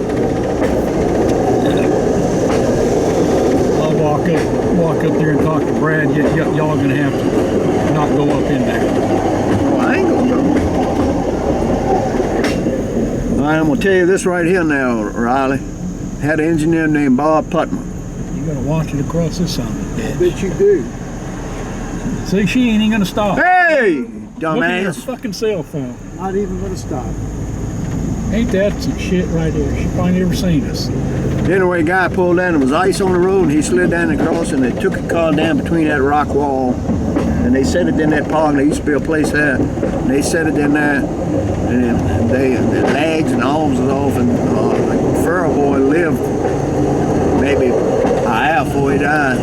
Speaker 2: I'll walk up there and talk to Brad. Y'all are gonna have to not go up in there.
Speaker 4: Oh, I ain't gonna go. right, I'm gonna tell you this right here now, Riley. Had an engineer named Bob Putman.
Speaker 2: You gotta watch it across this son of a bitch.
Speaker 3: Bet you do.
Speaker 2: See, she ain't even gonna stop.
Speaker 4: Hey,
Speaker 2: Look at her
Speaker 4: dumbass.
Speaker 2: fucking cell phone.
Speaker 3: Not even gonna stop.
Speaker 2: Ain't that some shit right there? She probably never seen us.
Speaker 4: Anyway, guy pulled down, there was ice on the road, and he slid down across, and they took a car down between that rock wall, and they set it in that park. There used to be a place there, and they set it in there, and the legs and arms was off, and the furrow boy lived maybe an hour before he died.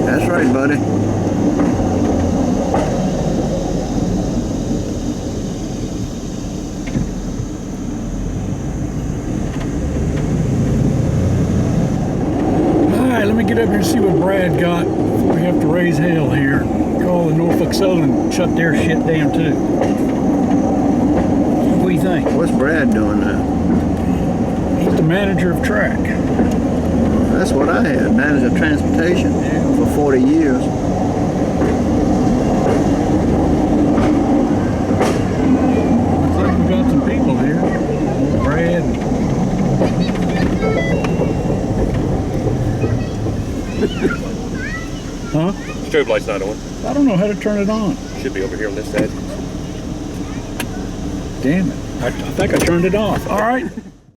Speaker 4: That's right, buddy.
Speaker 2: Let me get up here and see what Brad got before we have to raise hell here. Call the Norfolk Southern and shut their shit down too. What do you think?
Speaker 4: What's Brad doing now?
Speaker 2: He's the manager of track.
Speaker 4: That's what I had, manager of transportation for 40 years.
Speaker 2: Looks like we got some people here. Brad. Huh?
Speaker 8: Strobe light's not on.
Speaker 2: I don't know how to turn it on.
Speaker 8: Should be over here on this side.
Speaker 2: Damn it. I think I turned it off. All right.